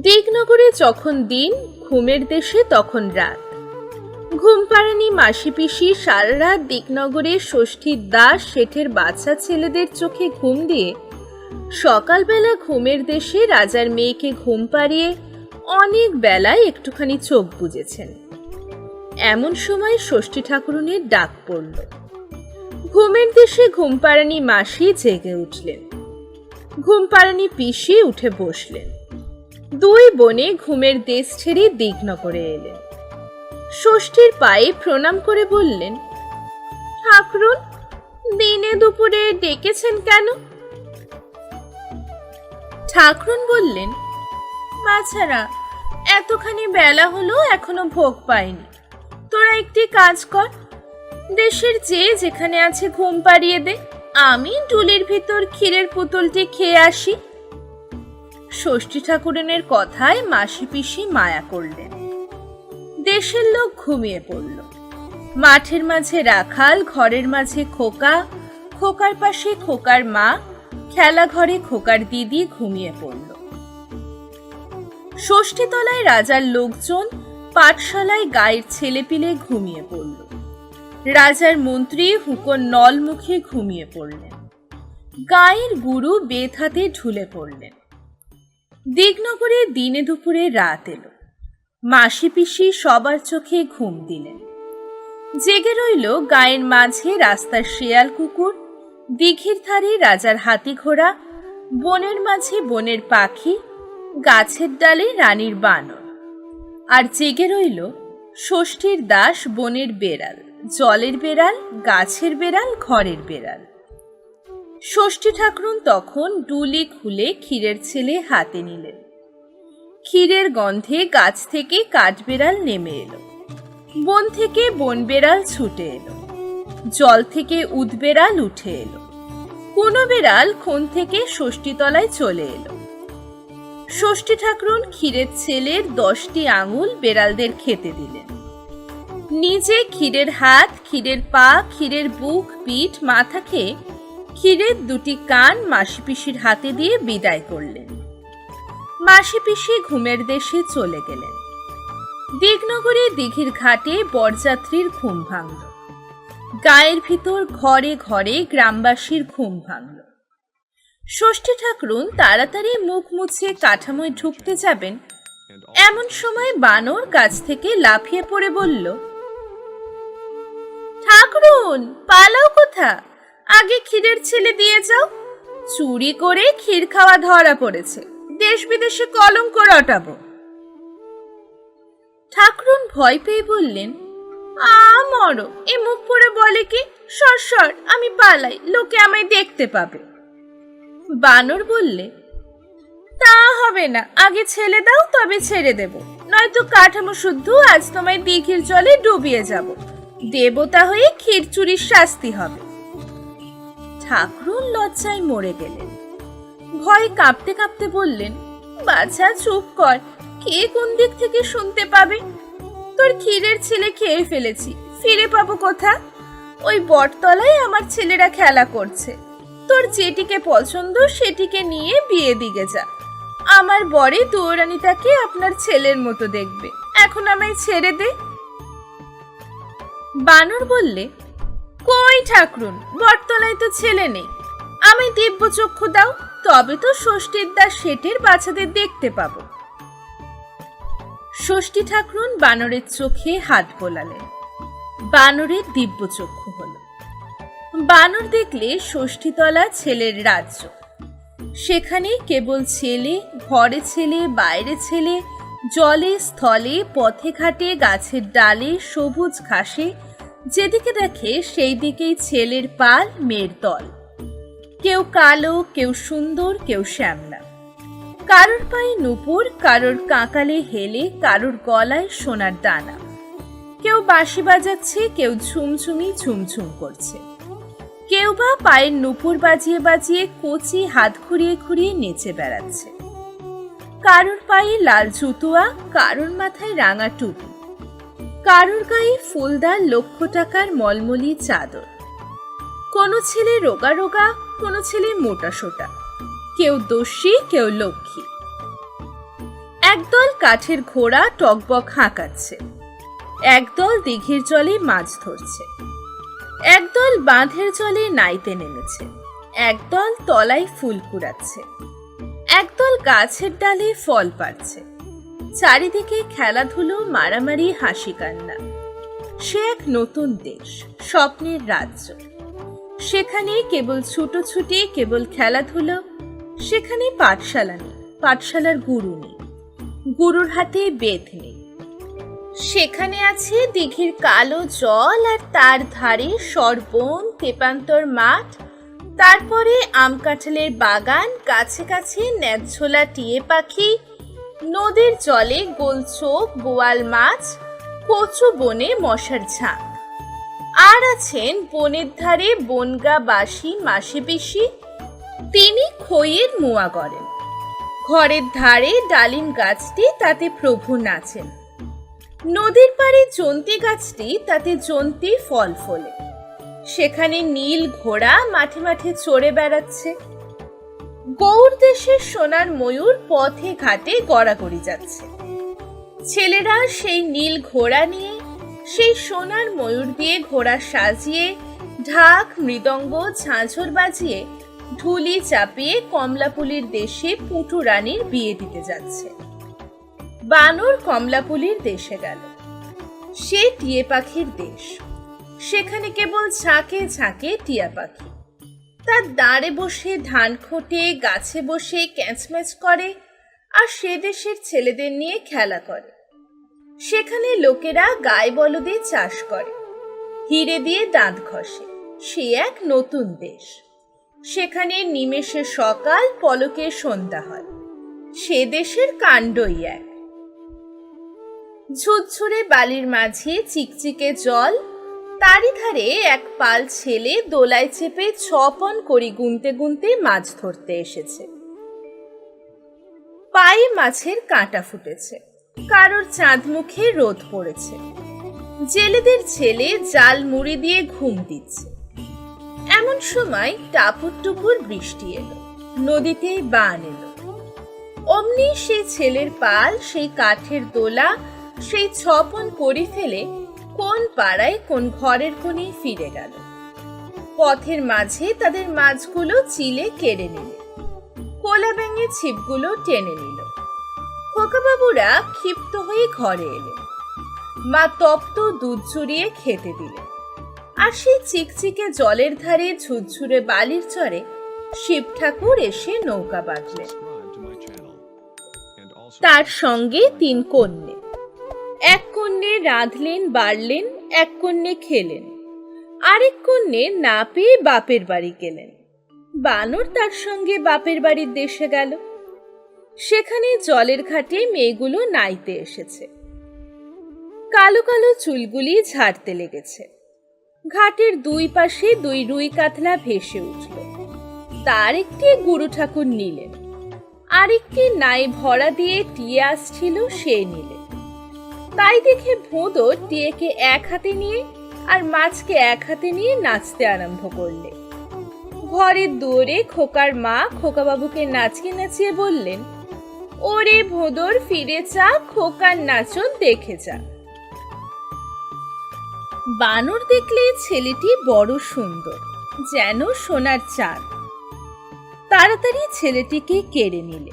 দিগনগরে যখন দিন, ঘুমের দেশে তখন রাত। ঘুমপাড়ানি মাসি পিসি সারা রাত দিগনগরে ষষ্ঠীর দাস শেঠের বাচ্চা ছেলেদের চোখে ঘুম দিয়ে সকালবেলা ঘুমের দেশে রাজার মেয়েকে ঘুম পাড়িয়ে অনেক বেলায় একটুখানি চোখ বুজেছেন। এমন সময় ষষ্ঠী ঠাকুরুনের ডাক পড়ল। ঘুমের দেশে ঘুমপাড়ানি মাসি জেগে উঠলেন। ঘুমপাড়ানি পিসি উঠে বসলেন। দুই বোনে ঘুমের দেশ ছেড়ে দিগনগরে এলেন। ষষ্ঠীর পায়ে প্রণাম করে বললেন, ঠাকুরুন, দিনে দুপুরে ডেকেছেন কেন? ঠাকুরুন বললেন, বাছারা, এতখানি বেলা হলো এখনো ভোগ পাইনি। তোরা একটি কাজ কর, দেশের যে যেখানে আছে ঘুম পাড়িয়ে দে, আমি টুলির ভিতর ক্ষীরের পুতুলটি খেয়ে আসি। ষষ্ঠী ঠাকুরানের কথায় মাসি পিসি মায়া করলেন। দেশের লোক ঘুমিয়ে পড়ল। মাঠের মাঝে রাখাল, ঘরের মাঝে খোকা, খোকার পাশে খোকার মা, খেলা ঘরে খোকার দিদি ঘুমিয়ে পড়ল। ষষ্ঠীতলায় রাজার লোকজন, পাঠশালায় গায়ের ছেলেপিলে ঘুমিয়ে পড়ল। রাজার মন্ত্রী হুকোর নল মুখে ঘুমিয়ে পড়লেন। গায়ের গুরু বেত হাতে ঢুলে পড়লেন। দিগনগরে দিনে দুপুরে রাত এলো। মাসি পিসি সবার চোখে ঘুম দিলেন। জেগে রইল গায়ের মাঝে রাস্তার শেয়াল কুকুর, দিঘির ধারে রাজার হাতি ঘোড়া, বনের মাঝে বনের পাখি, গাছের ডালে রানীর বানর। আর জেগে রইল ষষ্ঠীর দাস, বনের বেড়াল, জলের বেড়াল, গাছের বেড়াল, ঘরের বেড়াল। ষষ্ঠী ঠাকুরুন তখন ডুলি খুলে ক্ষীরের ছেলে হাতে নিলেন। ক্ষীরের গন্ধে গাছ থেকে কাঠবেড়াল নেমে এলো, বন থেকে বন বেড়াল ছুটে এলো, জল থেকে উদবেড়াল উঠে এলো, কোনো বেড়াল কোণ থেকে ষষ্ঠীতলায় চলে এলো। ষষ্ঠী ঠাকুরুন ক্ষীরের ছেলের 10টি আঙুল বেড়ালদের খেতে দিলেন। নিজে ক্ষীরের হাত, ক্ষীরের পা, ক্ষীরের বুক, পিঠ, মাথা খেয়ে ক্ষীরের 2টি কান মাসি পিসির হাতে দিয়ে বিদায় করলেন। মাসি পিসি ঘুমের দেশে চলে গেলেন। দিগনগরে দিঘির ঘাটে বরযাত্রীর ঘুম ভাঙল। গায়ের ভিতর ঘরে ঘরে গ্রামবাসীর ঘুম ভাঙল। ষষ্ঠী ঠাকুরুন তাড়াতাড়ি মুখ মুছে কাঠামোয় ঢুকতে যাবেন, এমন সময় বানর গাছ থেকে লাফিয়ে পড়ে বলল, ঠাকুরুন পালাও কোথা, আগে ক্ষীরের ছেলে দিয়ে যাও। চুরি করে ক্ষীর খাওয়া ধরা পড়েছে, দেশ বিদেশে কলঙ্ক রটাবো। ঠাকুরুন ভয় পেয়ে বললেন, মরো, এ মুখ পড়ে বলে কি, সর সর, আমি পালাই, লোকে আমায় দেখতে পাবে। বানর বললে, তা হবে না, আগে ছেলে দাও, তবে ছেড়ে দেব, নয়তো কাঠামো শুদ্ধ আজ তোমায় দিঘির জলে ডুবিয়ে যাব, দেবতা হয়ে ক্ষীর চুরির শাস্তি হবে। ঠাকুরুন লজ্জায় মরে গেলেন। ভয়ে কাঁপতে কাঁপতে বললেন, বাছা চুপ কর, কে কোন দিক থেকে শুনতে পাবে? তোর ক্ষীরের ছেলে খেয়ে ফেলেছি, ফিরে পাবো কোথা? ওই বটতলায় আমার ছেলেরা খেলা করছে, তোর যেটিকে পছন্দ সেটিকে নিয়ে বিয়ে দিকে যা। আমার বরে দুয়োরানিটাকে আপনার ছেলের মতো দেখবে, এখন আমায় ছেড়ে দে। বানর বললে, কই ঠাকুরুন, বটতলায় তো ছেলে নেই, আমায় দিব্য চক্ষু দাও, তবে তো ষষ্ঠীর দাস শেঠের বাচ্চাদের দেখতে পাবো। ষষ্ঠী ঠাকুরুন বানরের চোখে হাত বোলালেন, বানরের দিব্য চক্ষু হলো। বানর দেখলে ষষ্ঠীতলা ছেলের রাজ্য। সেখানে কেবল ছেলে, ঘরে ছেলে, বাইরে ছেলে, জলে স্থলে, পথে ঘাটে, গাছের ডালে, সবুজ ঘাসে, যেদিকে দেখে সেই দিকেই ছেলের পাল, মেয়ের দল। কেউ কালো, কেউ সুন্দর, কেউ শ্যামলা। কারোর পায়ে নূপুর, কারোর কাঁকালে হেলে, কারোর গলায় সোনার দানা। কেউ বাঁশি বাজাচ্ছে, কেউ ঝুমঝুমি ঝুমঝুম করছে, কেউ বা পায়ের নূপুর বাজিয়ে বাজিয়ে কচি হাত ঘুরিয়ে ঘুরিয়ে নেচে বেড়াচ্ছে। কারোর পায়ে লাল জুতুয়া, কারোর মাথায় রাঙা টুপি, কারোর গায়ে ফুলদার 1,00,000 টাকার মলমলি চাদর। কোনো ছেলে রোগা রোগা, কোনো ছেলে মোটা সোটা, কেউ দস্যি, কেউ লক্ষ্মী। একদল কাঠের ঘোড়া টকবক হাঁকাচ্ছে, একদল দিঘির জলে মাছ ধরছে, একদল বাঁধের জলে নাইতে নেমেছে, একদল তলায় ফুল কুড়াচ্ছে, একদল গাছের ডালে ফল পাড়ছে। চারিদিকে খেলাধুলো, মারামারি, হাসি কান্না। সে এক নতুন দেশ, স্বপ্নের রাজ্য। সেখানে কেবল ছুটোছুটি, কেবল খেলাধুলো। সেখানে পাঠশালা নেই, পাঠশালার গুরু নেই, গুরুর হাতে বেত নেই। সেখানে আছে দিঘির কালো জল, আর তার ধারে সরবন, তেপান্তর মাঠ, তারপরে আম কাঁঠালের বাগান, কাছে কাছে ন্যাকঝোলা টিয়ে পাখি, নদীর জলে গোল চোখ বোয়াল মাছ, কচু বনে মশার ঝাঁক। আর আছেন বনের ধারে বনগা বাসি মাসি পিসি, তিনি খইয়ের মুয়া করেন। ঘরের ধারে ডালিম গাছটি, তাতে প্রভু নাচেন। নদীর পাড়ে জন্তি গাছটি, তাতে জন্তি ফল ফলে। সেখানে নীল ঘোড়া মাঠে মাঠে চড়ে বেড়াচ্ছে। গৌড় দেশের সোনার ময়ূর পথে ঘাটে গড়াগড়ি যাচ্ছে। ছেলেরা সেই নীল ঘোড়া নিয়ে, সেই সোনার ময়ূর দিয়ে ঘোড়া সাজিয়ে, ঢাক মৃদঙ্গ ঝাঁঝর বাজিয়ে, ঢুলি চাপিয়ে কমলাপুলির দেশে পুটু রানীর বিয়ে দিতে যাচ্ছে। বানর কমলাপুলির দেশে গেল। সে টিয়ে পাখির দেশ। সেখানে কেবল ঝাঁকে ঝাঁকে টিয়া পাখি। তার দাঁড়ে বসে ধান খোটে, গাছে বসে ক্যাঁচম্যাচ করে, আর সে দেশের ছেলেদের নিয়ে খেলা করে। সেখানে লোকেরা গায়ে বলদে চাষ করে, হিরে দিয়ে দাঁত ঘষে। সে এক নতুন দেশ। সেখানে নিমেষে সকাল, পলকে সন্ধ্যা হয়। সে দেশের কাণ্ডই এক। ঝুরঝুরে বালির মাঝে চিকচিকে জল, তারই ধারে এক পাল ছেলে দোলায় চেপে 6 পণ করি গুনতে গুনতে মাছ ধরতে এসেছে। পায়ে মাছের কাঁটা ফুটেছে, কারোর চাঁদ মুখে রোদ পড়েছে। জেলেদের ছেলে জাল মুড়ি দিয়ে ঘুম দিচ্ছে। এমন সময় টাপুর টুপুর বৃষ্টি এলো, নদীতে বান এলো। অমনি সেই ছেলের পাল, সেই কাঠের দোলা, সেই 6 পণ করি ফেলে কোন পাড়ায় কোন ঘরের কোণে ফিরে গেল। পথের মাঝে তাদের মাছগুলো চিলে কেড়ে নিল, কোলা ব্যাঙে ছিপগুলো টেনে নিল। খোকাবাবুরা ক্ষিপ্ত হয়ে ঘরে এলেন। মা তপ্ত দুধ চুরিয়ে খেতে দিলেন। আর সেই চিকচিকে জলের ধারে ঝুরঝুরে বালির চরে শিব ঠাকুর এসে নৌকা বাঁধলেন। তার সঙ্গে 3 কন্যে। এক কন্যে রাঁধলেন বাড়লেন, এক কন্যে খেলেন, আরেক কন্যে না পেয়ে বাপের বাড়ি গেলেন। বানর তার সঙ্গে বাপের বাড়ির দেশে গেল। সেখানে জলের ঘাটে মেয়েগুলো নাইতে এসেছে। কালো কালো চুলগুলি ঝাড়তে লেগেছে। ঘাটের 2 পাশে 2 রুই কাতলা ভেসে উঠল। তার একটি গুরু ঠাকুর নিলেন, আরেকটি নাই ভরা দিয়ে টিয়ে আসছিল, সে নিলেন। তাই দেখে ভোঁদর টিয়েকে এক হাতে নিয়ে আর মাছকে এক হাতে নিয়ে নাচতে আরম্ভ করলে। ঘরের দুয়ারে খোকার মা খোকাবাবুকে নাচিয়ে নাচিয়ে বললেন, ওরে ভোঁদর ফিরে যা, খোকার নাচন দেখে যা। বানর দেখলে ছেলেটি বড় সুন্দর, যেন সোনার চাঁদ। তাড়াতাড়ি ছেলেটিকে কেড়ে নিলে।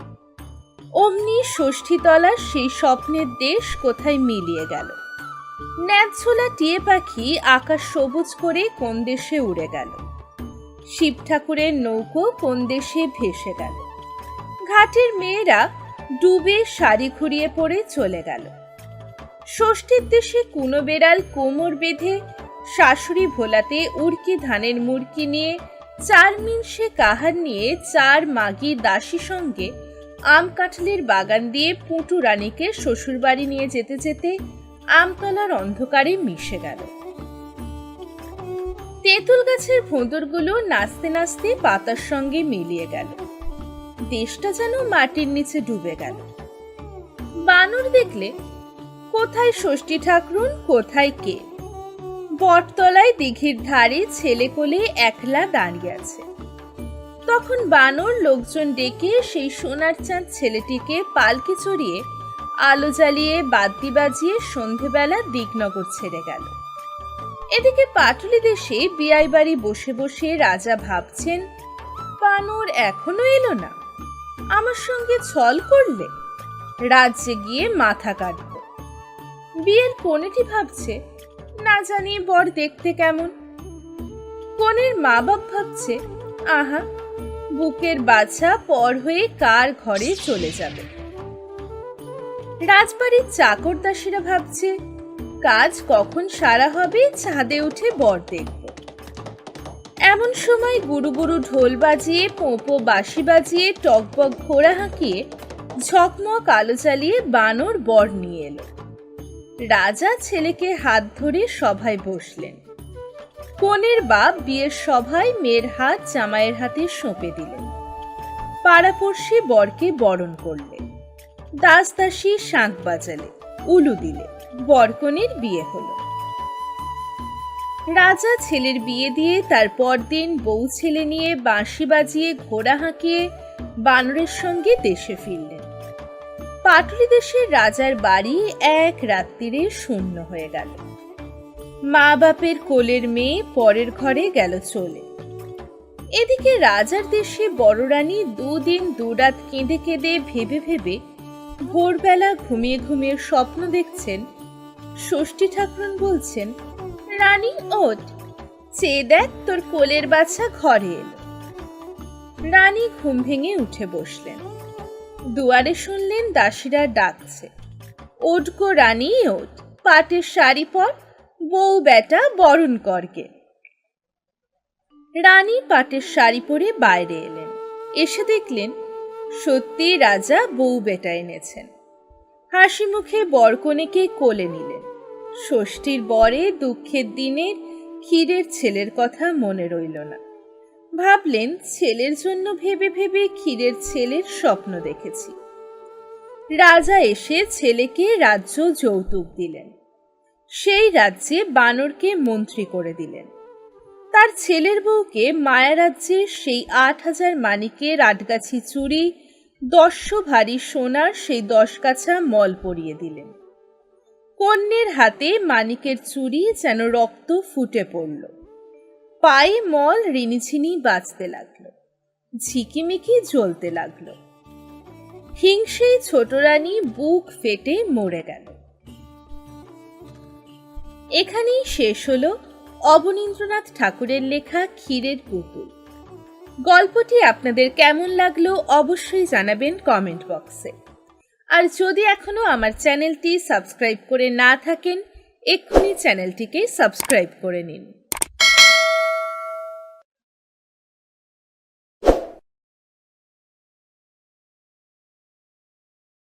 অমনি ষষ্ঠীতলা সেই স্বপ্নের দেশ কোথায় মিলিয়ে গেল। ন্যায্যলা টিয়ে পাখি আকাশ সবুজ করে কোন দেশে উড়ে গেল। শিব ঠাকুরের নৌকো কোন দেশে ভেসে গেল। ঘাটের মেয়েরা ডুবে শাড়ি ঘুরিয়ে পড়ে চলে গেল। ষষ্ঠীর দেশে কুনো বেড়াল কোমর বেঁধে শাশুড়ি ভোলাতে উড়কি ধানের মুড়কি নিয়ে 4 মিনসে কাহার নিয়ে 4 মাগি দাসী সঙ্গে আম কাঁঠালের বাগান দিয়ে পুটু রানীকে শ্বশুর বাড়ি নিয়ে যেতে যেতে আমতলার অন্ধকারে মিশে গেল। তেঁতুল গাছের ভোঁদরগুলো নাচতে নাচতে পাতার সঙ্গে মিলিয়ে গেল। দেশটা যেন মাটির নিচে ডুবে গেল। বানর দেখলে কোথায় ষষ্ঠী ঠাকুরুন, কোথায় কে। বটতলায় দিঘির ধারে ছেলে কোলে একলা দাঁড়িয়ে আছে। তখন বানর লোকজন ডেকে সেই সোনার চাঁদ ছেলেটিকে পালকি চড়িয়ে আলো জ্বালিয়ে বাদ্যি বাজিয়ে সন্ধেবেলা দিকনগর ছেড়ে গেল। এদিকে পাটুলি দেশে বিয়াই বাড়ি বসে বসে রাজা ভাবছেন, বানর এখনো এলো না, আমার সঙ্গে ছল করলে রাজ্যে গিয়ে মাথা কাটব। বিয়ের কনেটি ভাবছে, না জানি বর দেখতে কেমন। কনের মা বাপ ভাবছে, আহা, বুকের বাছা পর হয়ে কার ঘরে চলে যাবে। রাজবাড়ির চাকর দাসীরা ভাবছে, কাজ কখন সারা হবে, ছাদে উঠে বর দেখব। এমন সময় গুরু গুরু ঢোল বাজিয়ে, পোঁপো বাঁশি বাজিয়ে, টকবক ঘোড়া হাঁকিয়ে, ঝকমক আলো জ্বালিয়ে বানর বর নিয়ে এলো। রাজা ছেলেকে হাত ধরে সভায় বসলেন। কনের বাপ বিয়ের সভায় মেয়ের হাত জামাইয়ের হাতে সঁপে দিলেন। পাড়াপড়শি বরকে বরণ করলে, দাস দাসী শাঁখ বাজালে, উলু দিলে, বরকনের বিয়ে হলো। রাজা ছেলের বিয়ে দিয়ে তার পরদিন বউ ছেলে নিয়ে বাঁশি বাজিয়ে ঘোড়া হাঁকিয়ে বানরের সঙ্গে দেশে ফিরলেন। পাটুলি দেশের রাজার বাড়ি এক রাত্রিরে শূন্য হয়ে গেল। মা বাপের কোলের মেয়ে পরের ঘরে গেল চলে। এদিকে রাজার দেশে বড় রানী দুদিন দুরাত কেঁদে কেঁদে ভেবে ভেবে ভোরবেলা ঘুমিয়ে ঘুমিয়ে স্বপ্ন দেখছেন। ষষ্ঠী ঠাকুরন বলছেন, রানী ওঠ, চেয়ে দেখ তোর কোলের বাচ্চা ঘরে এলো। রানী ঘুম ভেঙে উঠে বসলেন। দুয়ারে শুনলেন দাসীরা ডাকছে, ওঠ গো রানী ওঠ, পাটের শাড়ি পর, বউ বেটা বরণ করগে। রানী পাটের শাড়ি পরে বাইরে এলেন। এসে দেখলেন সত্যি রাজা বউ বেটা এনেছেন। হাসি মুখে বরকনেকে কোলে নিলেন। ষষ্ঠীর বরে দুঃখের দিনের ক্ষীরের ছেলের কথা মনে রইল না। ভাবলেন ছেলের জন্য ভেবে ভেবে ক্ষীরের ছেলের স্বপ্ন দেখেছি। রাজা এসে ছেলেকে রাজ্য যৌতুক দিলেন। সেই রাজ্যে বানরকে মন্ত্রী করে দিলেন। তার ছেলের বউকে মায়া রাজ্যের সেই ৮,০০০ মানিকের ৮ চুড়ি, ১০০ ভারী সোনার সেই ১০ কাছা মল পরিয়ে দিলেন। কন্যের হাতে মানিকের চুড়ি যেন রক্ত ফুটে পড়ল। পায়ে মল রিনিঝিনি বাজতে লাগলো, ঝিকিমিকি জ্বলতে লাগলো। হিংসেই ছোট রানী বুক ফেটে মরে গেল। এখানেই শেষ হলো অবনীন্দ্রনাথ ঠাকুরের লেখা ক্ষীরের পুতুল। গল্পটি আপনাদের কেমন লাগলো অবশ্যই জানাবেন কমেন্ট বক্সে। আর যদি এখনো আমার চ্যানেলটি সাবস্ক্রাইব করে না থাকেন, এক্ষুনি চ্যানেলটিকে সাবস্ক্রাইব করে নিন।